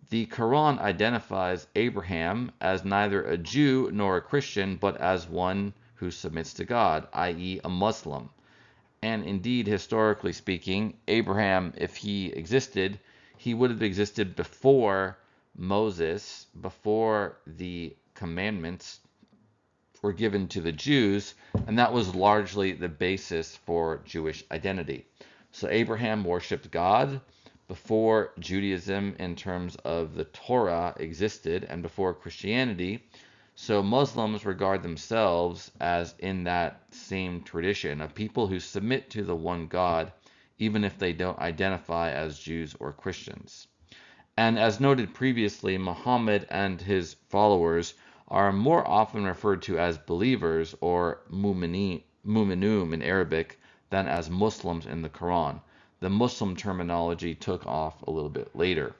The Quran identifies Abraham as neither a Jew nor a Christian, but as one who submits to God, i.e., a Muslim. And indeed, historically speaking, Abraham, if he existed, he would have existed before Moses, before the commandments were given to the Jews, and that was largely the basis for Jewish identity. So Abraham worshiped God before Judaism in terms of the Torah existed and before Christianity. So Muslims regard themselves as in that same tradition of people who submit to the one God, even if they don't identify as Jews or Christians. And as noted previously, Muhammad and his followers are more often referred to as believers or mu'minum in Arabic than as Muslims in the Quran. The Muslim terminology took off a little bit later.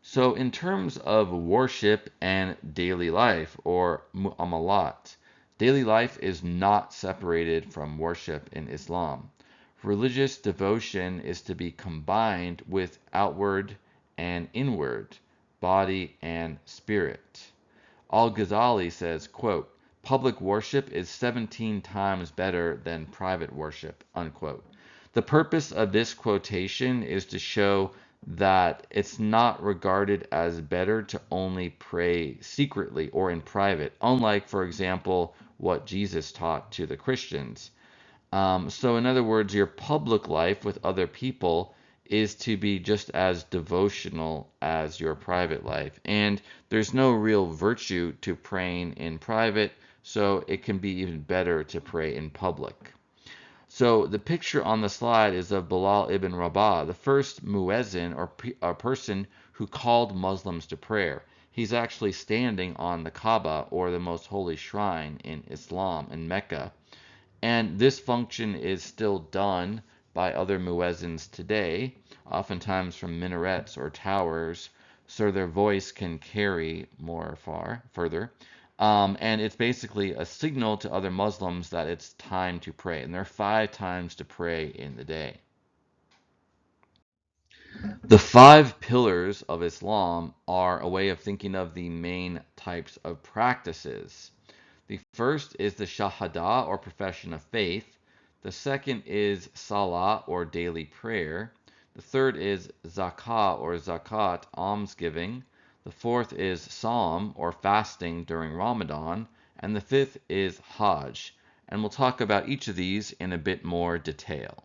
So in terms of worship and daily life, or mu'amalat, daily life is not separated from worship in Islam. Religious devotion is to be combined with outward and inward, body and spirit. Al-Ghazali says, quote, "Public worship is 17 times better than private worship," unquote. The purpose of this quotation is to show that it's not regarded as better to only pray secretly or in private, unlike, for example, what Jesus taught to the Christians. So in other words, your public life with other people is to be just as devotional as your private life. And there's no real virtue to praying in private, so it can be even better to pray in public. So the picture on the slide is of Bilal ibn Rabah, the first muezzin, or a person who called Muslims to prayer. He's actually standing on the Kaaba, or the most holy shrine in Islam, in Mecca. And this function is still done by other muezzins today, oftentimes from minarets or towers, so their voice can carry further. And it's basically a signal to other Muslims that it's time to pray. And there are 5 times to pray in the day. The 5 pillars of Islam are a way of thinking of the main types of practices. The first is the Shahada, or profession of faith. The second is Salah, or daily prayer. The third is Zakah, or Zakat, almsgiving. The fourth is Psalm, or fasting during Ramadan. And the fifth is Hajj. And we'll talk about each of these in a bit more detail.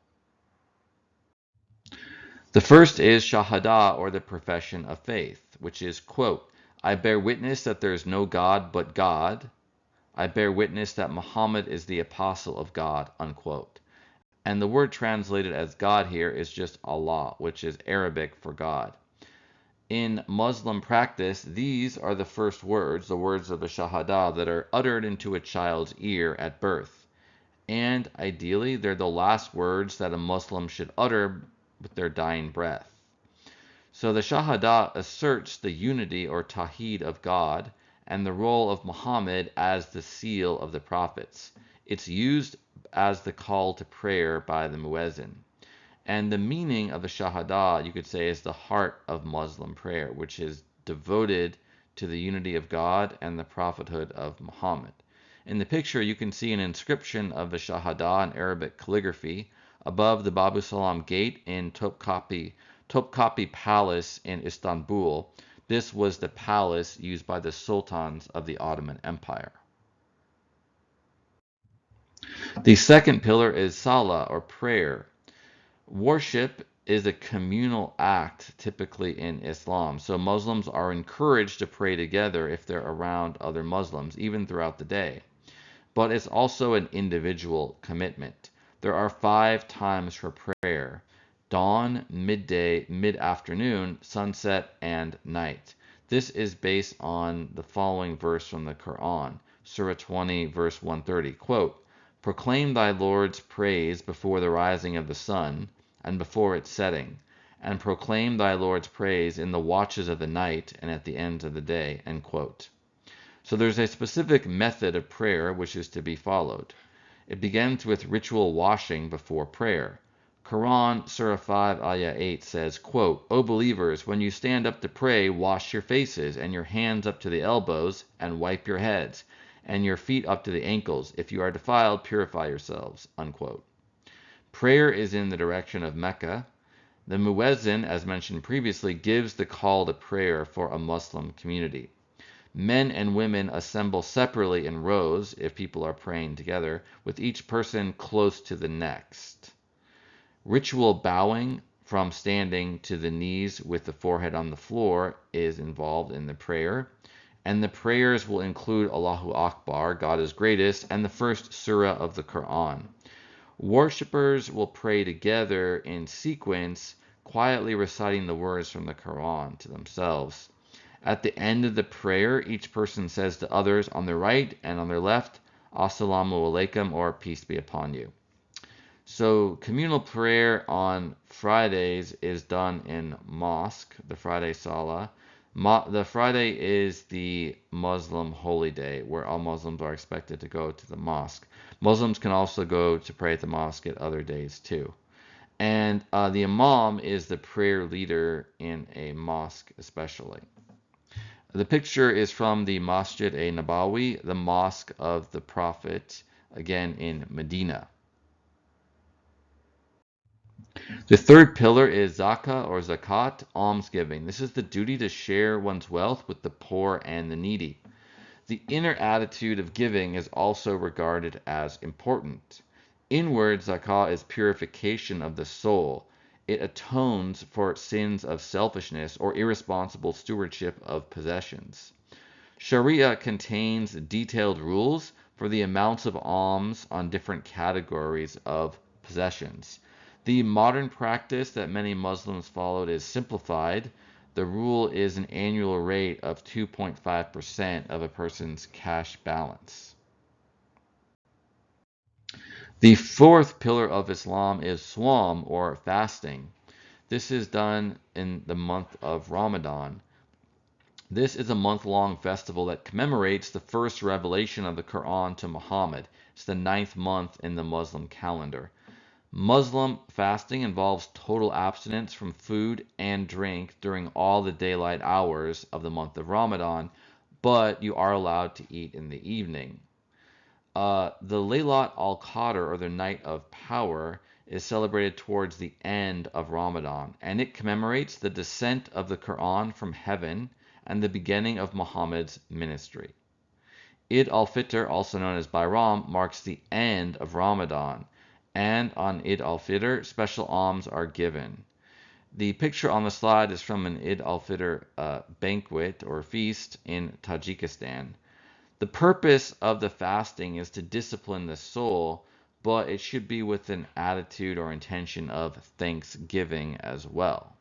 The first is Shahada, or the profession of faith, which is, quote, "I bear witness that there is no God but God. I bear witness that Muhammad is the apostle of God," unquote. And the word translated as God here is just Allah, which is Arabic for God. In Muslim practice, these are the first words, the words of the Shahada, that are uttered into a child's ear at birth. And ideally, they're the last words that a Muslim should utter with their dying breath. So the Shahada asserts the unity or Tawheed of God and the role of Muhammad as the seal of the prophets. It's used as the call to prayer by the muezzin. And the meaning of the Shahada, you could say, is the heart of Muslim prayer, which is devoted to the unity of God and the prophethood of Muhammad. In the picture, you can see an inscription of the Shahada in Arabic calligraphy above the Babu Salam Gate in Topkapi Palace in Istanbul. This was the palace used by the sultans of the Ottoman Empire. The second pillar is Salah, or prayer. Worship is a communal act typically in Islam. So Muslims are encouraged to pray together if they're around other Muslims, even throughout the day. But it's also an individual commitment. There are 5 times for prayer: dawn, midday, mid-afternoon, sunset, and night. This is based on the following verse from the Quran, Surah 20, verse 130, quote, "Proclaim thy Lord's praise before the rising of the sun and before its setting, and proclaim thy Lord's praise in the watches of the night and at the ends of the day," end quote. So there's a specific method of prayer which is to be followed. It begins with ritual washing before prayer. Quran, Surah 5, Ayah 8 says, quote, O believers, when you stand up to pray, wash your faces and your hands up to the elbows, and wipe your heads, and your feet up to the ankles. If you are defiled, purify yourselves, unquote. Prayer is in the direction of Mecca. The muezzin, as mentioned previously, gives the call to prayer for a Muslim community. Men and women assemble separately in rows if people are praying together, with each person close to the next. Ritual bowing from standing to the knees with the forehead on the floor is involved in the prayer. And the prayers will include Allahu Akbar, God is greatest, and the first surah of the Quran. Worshippers will pray together in sequence, quietly reciting the words from the Quran to themselves. At the end of the prayer, each person says to others on their right and on their left, Assalamu alaikum, or peace be upon you. So communal prayer on Fridays is done in mosque, the Friday Salah. The Friday is the Muslim holy day where all Muslims are expected to go to the mosque. Muslims can also go to pray at the mosque at other days too. And the imam is the prayer leader in a mosque especially. The picture is from the Masjid-e-Nabawi, the mosque of the Prophet, again in Medina. The third pillar is zakah or zakat, almsgiving. This is the duty to share one's wealth with the poor and the needy. The inner attitude of giving is also regarded as important. Inward zakah is purification of the soul. It atones for sins of selfishness or irresponsible stewardship of possessions. Sharia contains detailed rules for the amounts of alms on different categories of possessions. The modern practice that many Muslims followed is simplified. The rule is an annual rate of 2.5% of a person's cash balance. The fourth pillar of Islam is Swam, or fasting. This is done in the month of Ramadan. This is a month-long festival that commemorates the first revelation of the Quran to Muhammad. It's the 9th month in the Muslim calendar. Muslim fasting involves total abstinence from food and drink during all the daylight hours of the month of Ramadan, but you are allowed to eat in the evening. The Laylat al-Qadr, or the Night of Power, is celebrated towards the end of Ramadan, and it commemorates the descent of the Quran from heaven and the beginning of Muhammad's ministry. Eid al-Fitr, also known as Bayram, marks the end of Ramadan, and on Eid al-Fitr, special alms are given. The picture on the slide is from an Eid al-Fitr banquet or feast in Tajikistan. The purpose of the fasting is to discipline the soul, but it should be with an attitude or intention of thanksgiving as well.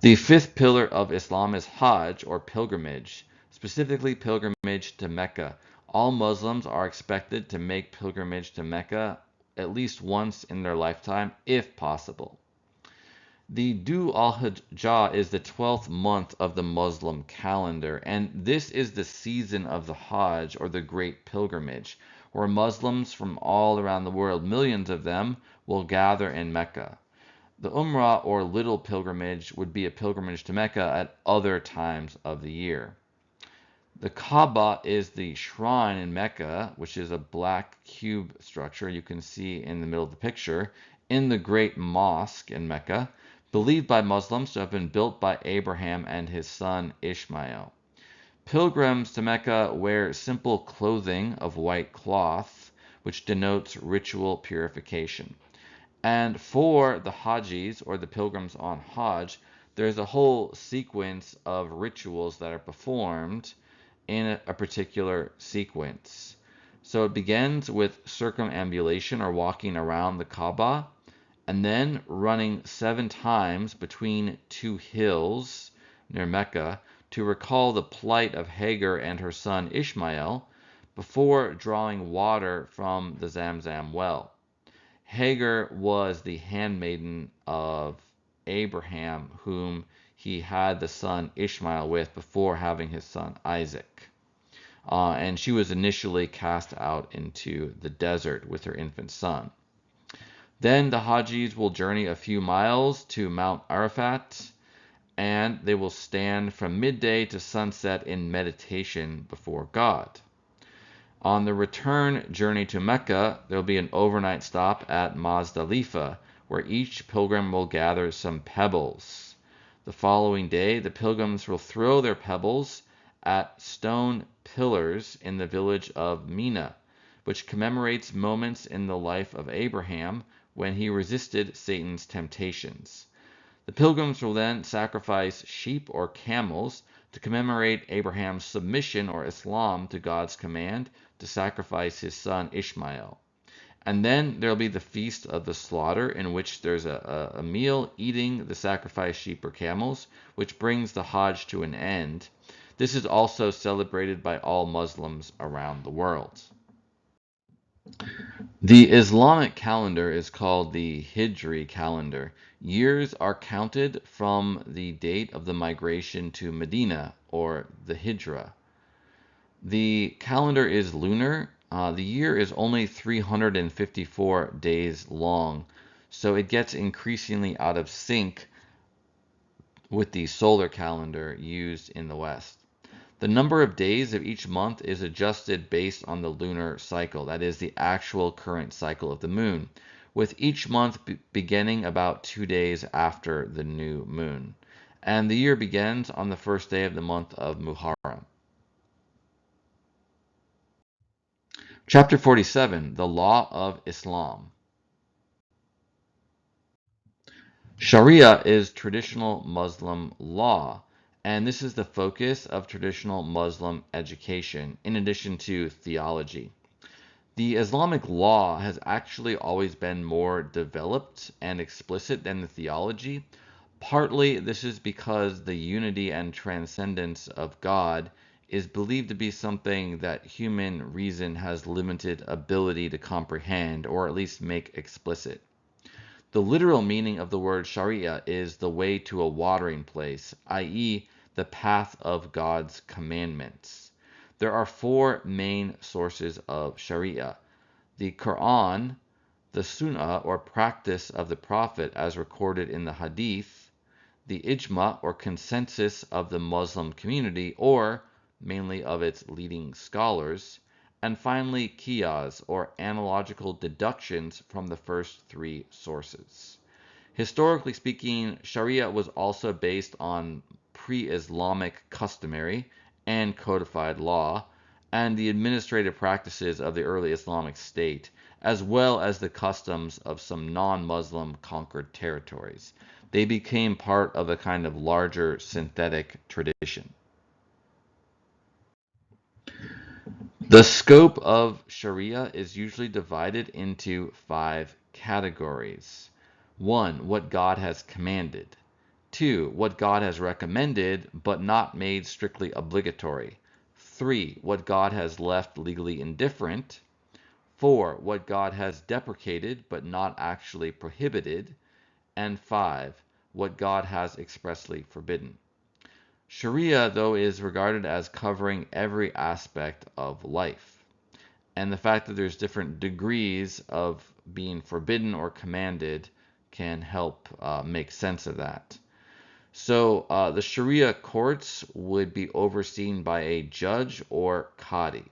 The fifth pillar of Islam is Hajj, or pilgrimage, specifically pilgrimage to Mecca. All Muslims are expected to make pilgrimage to Mecca at least once in their lifetime, if possible. The Dhu al-Hijjah is the 12th month of the Muslim calendar, and this is the season of the Hajj, or the Great Pilgrimage, where Muslims from all around the world, millions of them, will gather in Mecca. The Umrah, or Little Pilgrimage, would be a pilgrimage to Mecca at other times of the year. The Kaaba is the shrine in Mecca, which is a black cube structure you can see in the middle of the picture, in the Great Mosque in Mecca, believed by Muslims to have been built by Abraham and his son Ishmael. Pilgrims to Mecca wear simple clothing of white cloth, which denotes ritual purification. And for the Hajis, or the pilgrims on Hajj, there's a whole sequence of rituals that are performed in a particular sequence. So it begins with circumambulation, or walking around the Kaaba, and then running 7 times between 2 hills near Mecca to recall the plight of Hagar and her son Ishmael before drawing water from the Zamzam well. Hagar was the handmaiden of Abraham, whom he had the son Ishmael with before having his son Isaac. and she was initially cast out into the desert with her infant son. Then the Hajis will journey a few miles to Mount Arafat, and they will stand from midday to sunset in meditation before God. On the return journey to Mecca, there will be an overnight stop at Mazdalifa, where each pilgrim will gather some pebbles. The following day, the pilgrims will throw their pebbles at stone pillars in the village of Mina, which commemorates moments in the life of Abraham when he resisted Satan's temptations. The pilgrims will then sacrifice sheep or camels to commemorate Abraham's submission or Islam to God's command to sacrifice his son Ishmael. And then there will be the Feast of the Slaughter, in which there's a meal eating the sacrificed sheep or camels, which brings the Hajj to an end. This is also celebrated by all Muslims around the world. The Islamic calendar is called the Hijri calendar. Years are counted from the date of the migration to Medina, or the Hijra. The calendar is lunar. The year is only 354 days long, so it gets increasingly out of sync with the solar calendar used in the West. The number of days of each month is adjusted based on the lunar cycle, that is, the actual current cycle of the moon, with each month beginning about 2 days after the new moon. And the year begins on the first day of the month of Muharram. Chapter 47, the Law of Islam. Sharia is traditional Muslim law, and this is the focus of traditional Muslim education, in addition to theology. The Islamic law has actually always been more developed and explicit than the theology. Partly this is because the unity and transcendence of God is believed to be something that human reason has limited ability to comprehend, or at least make explicit. The literal meaning of the word Sharia is the way to a watering place, i.e., the path of God's commandments. There are 4 main sources of Sharia: the Quran, the Sunnah or practice of the Prophet as recorded in the Hadith, the Ijma or consensus of the Muslim community, or mainly of its leading scholars, and finally Qiyas or analogical deductions from the first 3 sources. Historically speaking, Sharia was also based on pre-Islamic customary and codified law, and the administrative practices of the early Islamic State, as well as the customs of some non-Muslim conquered territories. They became part of a kind of larger synthetic tradition. The scope of Sharia is usually divided into 5 categories. 1. What God has commanded. 2. What God has recommended but not made strictly obligatory. 3. What God has left legally indifferent. 4. What God has deprecated but not actually prohibited. And 5. What God has expressly forbidden. Sharia, though, is regarded as covering every aspect of life. And the fact that there's different degrees of being forbidden or commanded can help make sense of that. So the Sharia courts would be overseen by a judge or qadi.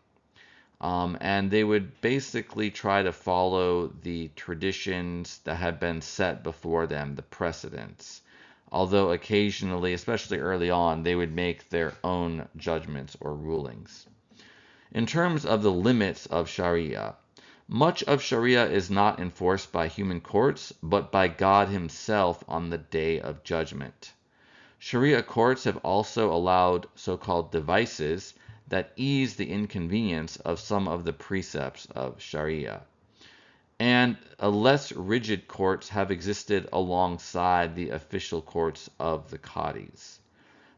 And they would basically try to follow the traditions that had been set before them, the precedents. Although occasionally, especially early on, they would make their own judgments or rulings. In terms of the limits of Sharia, much of Sharia is not enforced by human courts, but by God himself on the day of judgment. Sharia courts have also allowed so-called devices that ease the inconvenience of some of the precepts of Sharia. And less rigid courts have existed alongside the official courts of the qadis.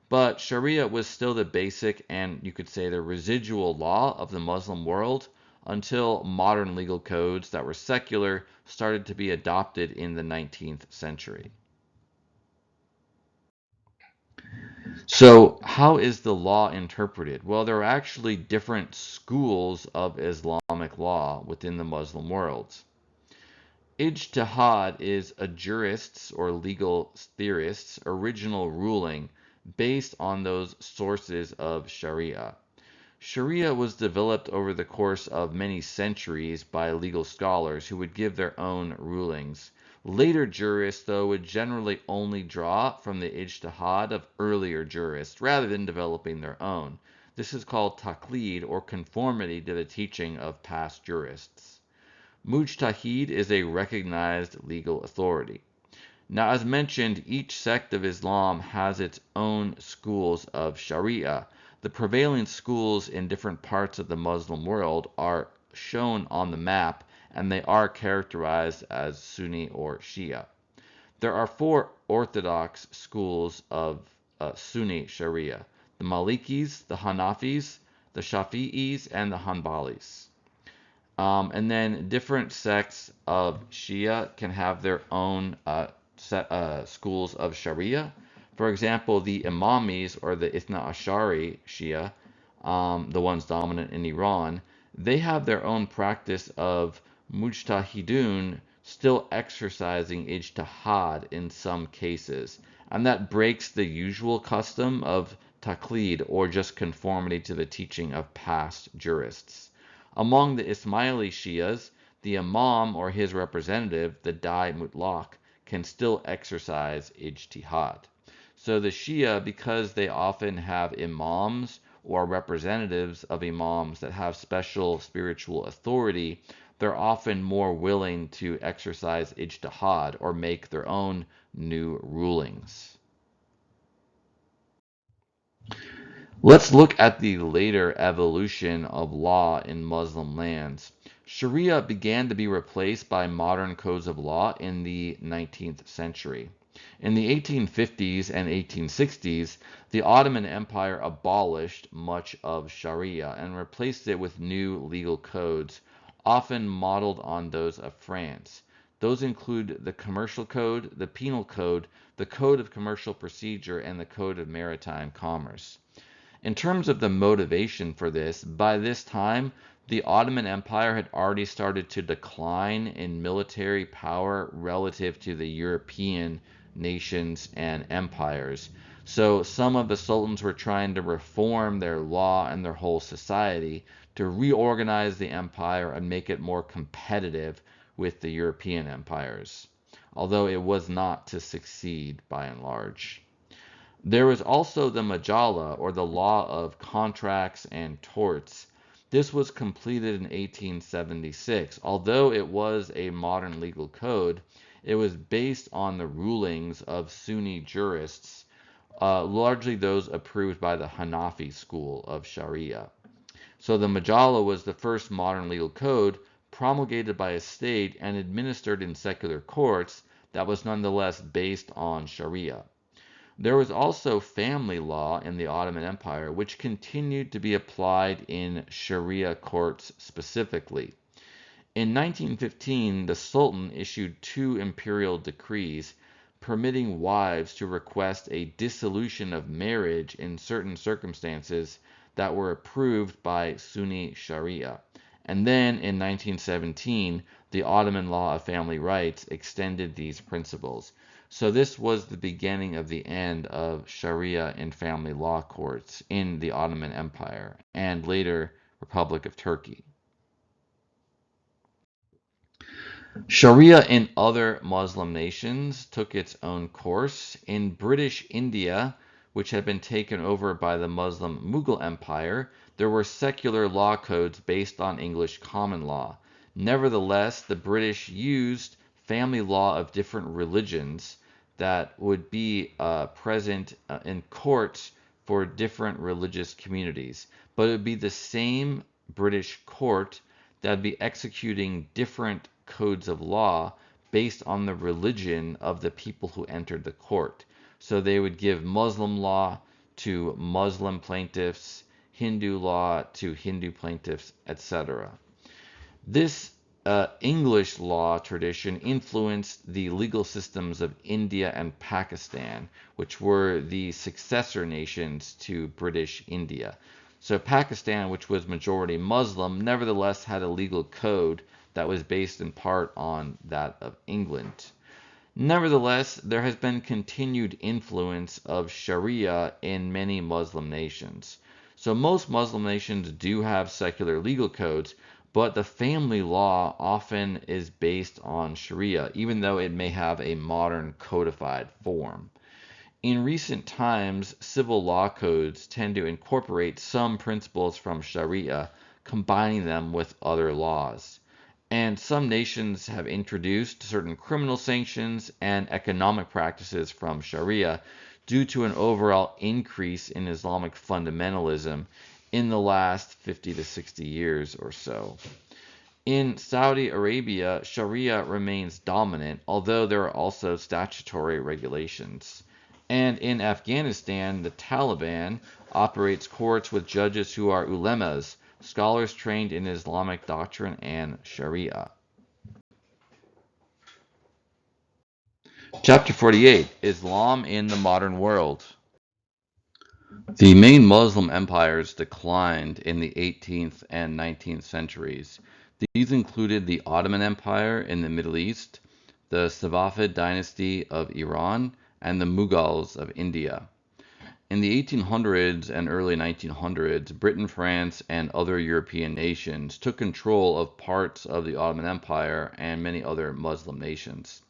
But Sharia was still the basic and, you could say, the residual law of the Muslim world until modern legal codes that were secular started to be adopted in the 19th century. So, how is the law interpreted? Well, there are actually different schools of Islamic law within the Muslim world. Ijtihad is a jurist's or legal theorist's original ruling based on those sources of Sharia. Sharia was developed over the course of many centuries by legal scholars who would give their own rulings. Later jurists, though, would generally only draw from the ijtihad of earlier jurists rather than developing their own. This is called taqlid, or conformity to the teaching of past jurists. Mujtahid is a recognized legal authority. Now, as mentioned, each sect of Islam has its own schools of Sharia. The prevailing schools in different parts of the Muslim world are shown on the map, and they are characterized as Sunni or Shia. There are four orthodox schools of Sunni Sharia: the Malikis, the Hanafis, the Shafi'is, and the Hanbalis. And then different sects of Shia can have their own schools of Sharia. For example, the Imamis, or the Ithna Ashari Shia, the ones dominant in Iran, they have their own practice of mujtahidun still exercising ijtihad in some cases. And that breaks the usual custom of taqlid, or just conformity to the teaching of past jurists. Among the Ismaili Shias, the Imam or his representative, the Dai Mutlaq, can still exercise ijtihad. So the Shia, because they often have imams or representatives of imams that have special spiritual authority, they're often more willing to exercise ijtihad or make their own new rulings. Let's look at the later evolution of law in Muslim lands. Sharia began to be replaced by modern codes of law in the 19th century. In the 1850s and 1860s, the Ottoman Empire abolished much of Sharia and replaced it with new legal codes, often modeled on those of France. Those include the Commercial Code, the Penal Code, the Code of Commercial Procedure, and the Code of Maritime Commerce. In terms of the motivation for this, by this time, the Ottoman Empire had already started to decline in military power relative to the European nations and empires. So some of the sultans were trying to reform their law and their whole society to reorganize the empire and make it more competitive with the European empires, although it was not to succeed by and large. There was also the Majalla, or the law of contracts and torts. This was completed in 1876. Although it was a modern legal code, it was based on the rulings of Sunni jurists, largely those approved by the Hanafi school of Sharia. So the Majalla was the first modern legal code promulgated by a state and administered in secular courts that was nonetheless based on Sharia. There was also family law in the Ottoman Empire, which continued to be applied in Sharia courts specifically. In 1915, the Sultan issued two imperial decrees permitting wives to request a dissolution of marriage in certain circumstances that were approved by Sunni Sharia. And then in 1917, the Ottoman law of family rights extended these principles. So this was the beginning of the end of Sharia and family law courts in the Ottoman Empire and later Republic of Turkey. Sharia in other Muslim nations took its own course. In British India, which had been taken over by the Muslim Mughal Empire, there were secular law codes based on English common law. Nevertheless, the British used family law of different religions that would be present in courts for different religious communities. But it would be the same British court that would be executing different codes of law based on the religion of the people who entered the court. So they would give Muslim law to Muslim plaintiffs, Hindu law to Hindu plaintiffs, etc. This English law tradition influenced the legal systems of India and Pakistan, which were the successor nations to British India. So Pakistan, which was majority Muslim, nevertheless had a legal code that was based in part on that of England. Nevertheless, there has been continued influence of Sharia in many Muslim nations. So most Muslim nations do have secular legal codes, but the family law often is based on Sharia, even though it may have a modern codified form. In recent times, civil law codes tend to incorporate some principles from Sharia, combining them with other laws. And some nations have introduced certain criminal sanctions and economic practices from Sharia due to an overall increase in Islamic fundamentalism in the last 50 to 60 years or so. In Saudi Arabia, Sharia remains dominant, although there are also statutory regulations. And in Afghanistan, the Taliban operates courts with judges who are ulemas, scholars trained in Islamic doctrine and Sharia. Chapter 48, Islam in the Modern World. The main Muslim empires declined in the 18th and 19th centuries. These included the Ottoman Empire in the Middle East, the Safavid dynasty of Iran, and the Mughals of India. In the 1800s and early 1900s, Britain, France, and other European nations took control of parts of the Ottoman Empire and many other Muslim nations.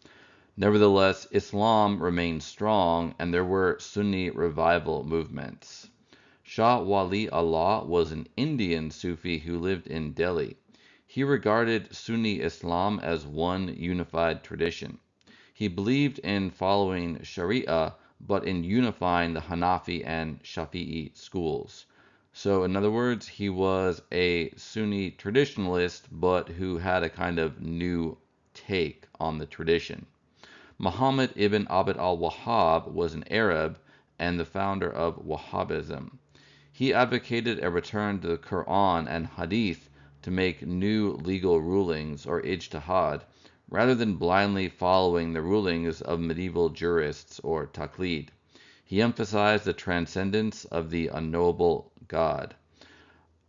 Nevertheless, Islam remained strong, and there were Sunni revival movements. Shah Wali Allah was an Indian Sufi who lived in Delhi. He regarded Sunni Islam as one unified tradition. He believed in following Sharia, but in unifying the Hanafi and Shafi'i schools. So, in other words, he was a Sunni traditionalist, but who had a kind of new take on the tradition. Muhammad ibn Abd al-Wahhab was an Arab and the founder of Wahhabism. He advocated a return to the Quran and Hadith to make new legal rulings, or ijtihad, rather than blindly following the rulings of medieval jurists or taqlid. He emphasized the transcendence of the unknowable God.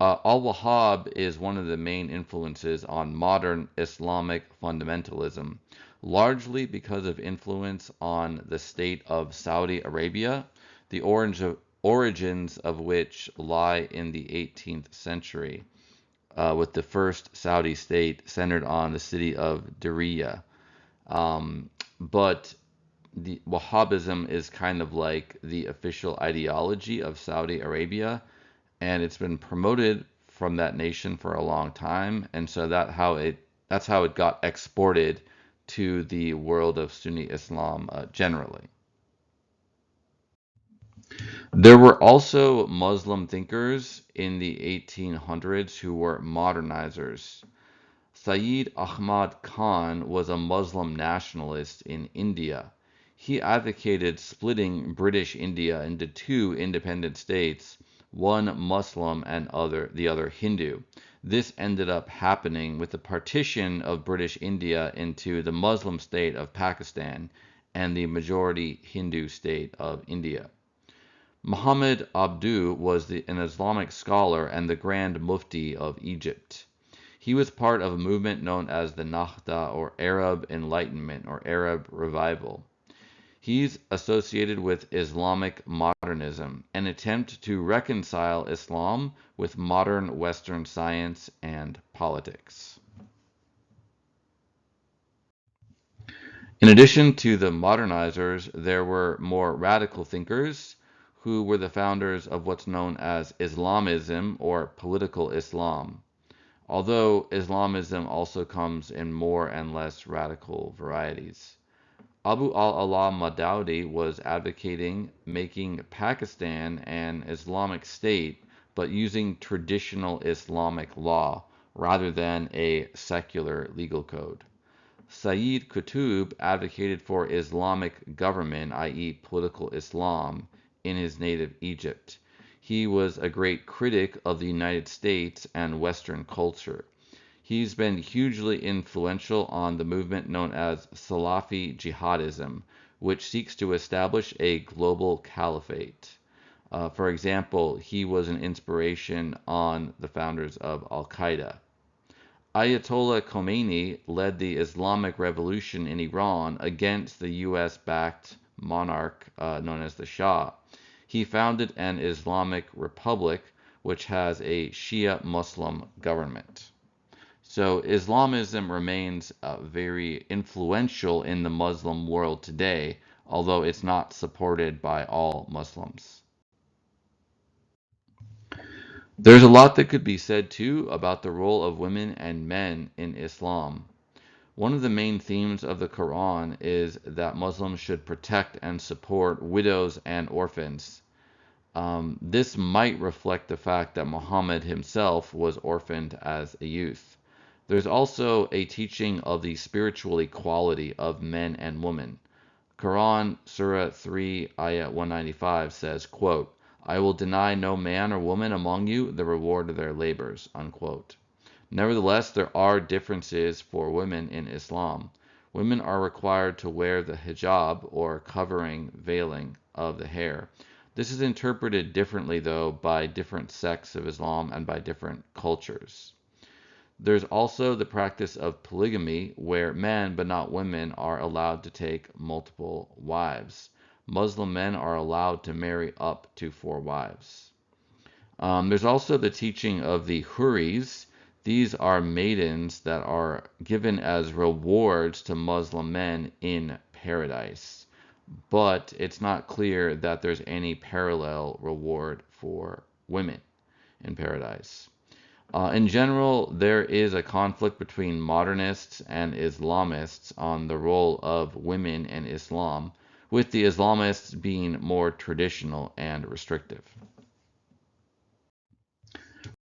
Al-Wahhab is one of the main influences on modern Islamic fundamentalism, largely because of influence on the state of Saudi Arabia, the origins of which lie in the 18th century, with the first Saudi state centered on the city of Diriyah. But the Wahhabism is kind of like the official ideology of Saudi Arabia, and it's been promoted from that nation for a long time, and so that's how it got exported to the world of Sunni Islam generally. There were also Muslim thinkers in the 1800s who were modernizers. Sayyid Ahmad Khan was a Muslim nationalist in India. He advocated splitting British India into two independent states, one Muslim and the other Hindu. This ended up happening with the partition of British India into the Muslim state of Pakistan and the majority Hindu state of India. Muhammad Abduh was an Islamic scholar and the Grand Mufti of Egypt. He was part of a movement known as the Nahda, or Arab Enlightenment, or Arab Revival. He's associated with Islamic modernism, an attempt to reconcile Islam with modern Western science and politics. In addition to the modernizers, there were more radical thinkers who were the founders of what's known as Islamism, or political Islam, although Islamism also comes in more and less radical varieties. Abu al-Ala Madaudi was advocating making Pakistan an Islamic state, but using traditional Islamic law rather than a secular legal code. Sayyid Qutb advocated for Islamic government, i.e., political Islam, in his native Egypt. He was a great critic of the United States and Western culture. He's been hugely influential on the movement known as Salafi jihadism, which seeks to establish a global caliphate. For example, he was an inspiration on the founders of Al Qaeda. Ayatollah Khomeini led the Islamic Revolution in Iran against the US backed monarch known as the Shah. He founded an Islamic republic which has a Shia Muslim government. So Islamism remains very influential in the Muslim world today, although it's not supported by all Muslims. There's a lot that could be said too about the role of women and men in Islam. One of the main themes of the Quran is that Muslims should protect and support widows and orphans. This might reflect the fact that Muhammad himself was orphaned as a youth. There's also a teaching of the spiritual equality of men and women. Quran Surah 3 Ayah 195 says, quote, I will deny no man or woman among you the reward of their labors, unquote. Nevertheless, there are differences for women in Islam. Women are required to wear the hijab, or covering, veiling of the hair. This is interpreted differently, though, by different sects of Islam and by different cultures. There's also the practice of polygamy, where men, but not women, are allowed to take multiple wives. Muslim men are allowed to marry up to 4 wives. There's also the teaching of the Huris. These are maidens that are given as rewards to Muslim men in paradise. But it's not clear that there's any parallel reward for women in paradise. In general, there is a conflict between modernists and Islamists on the role of women in Islam, with the Islamists being more traditional and restrictive.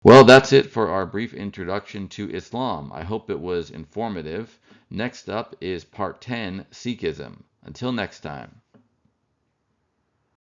Well, that's it for our brief introduction to Islam. I hope it was informative. Next up is part 10, Sikhism. Until next time.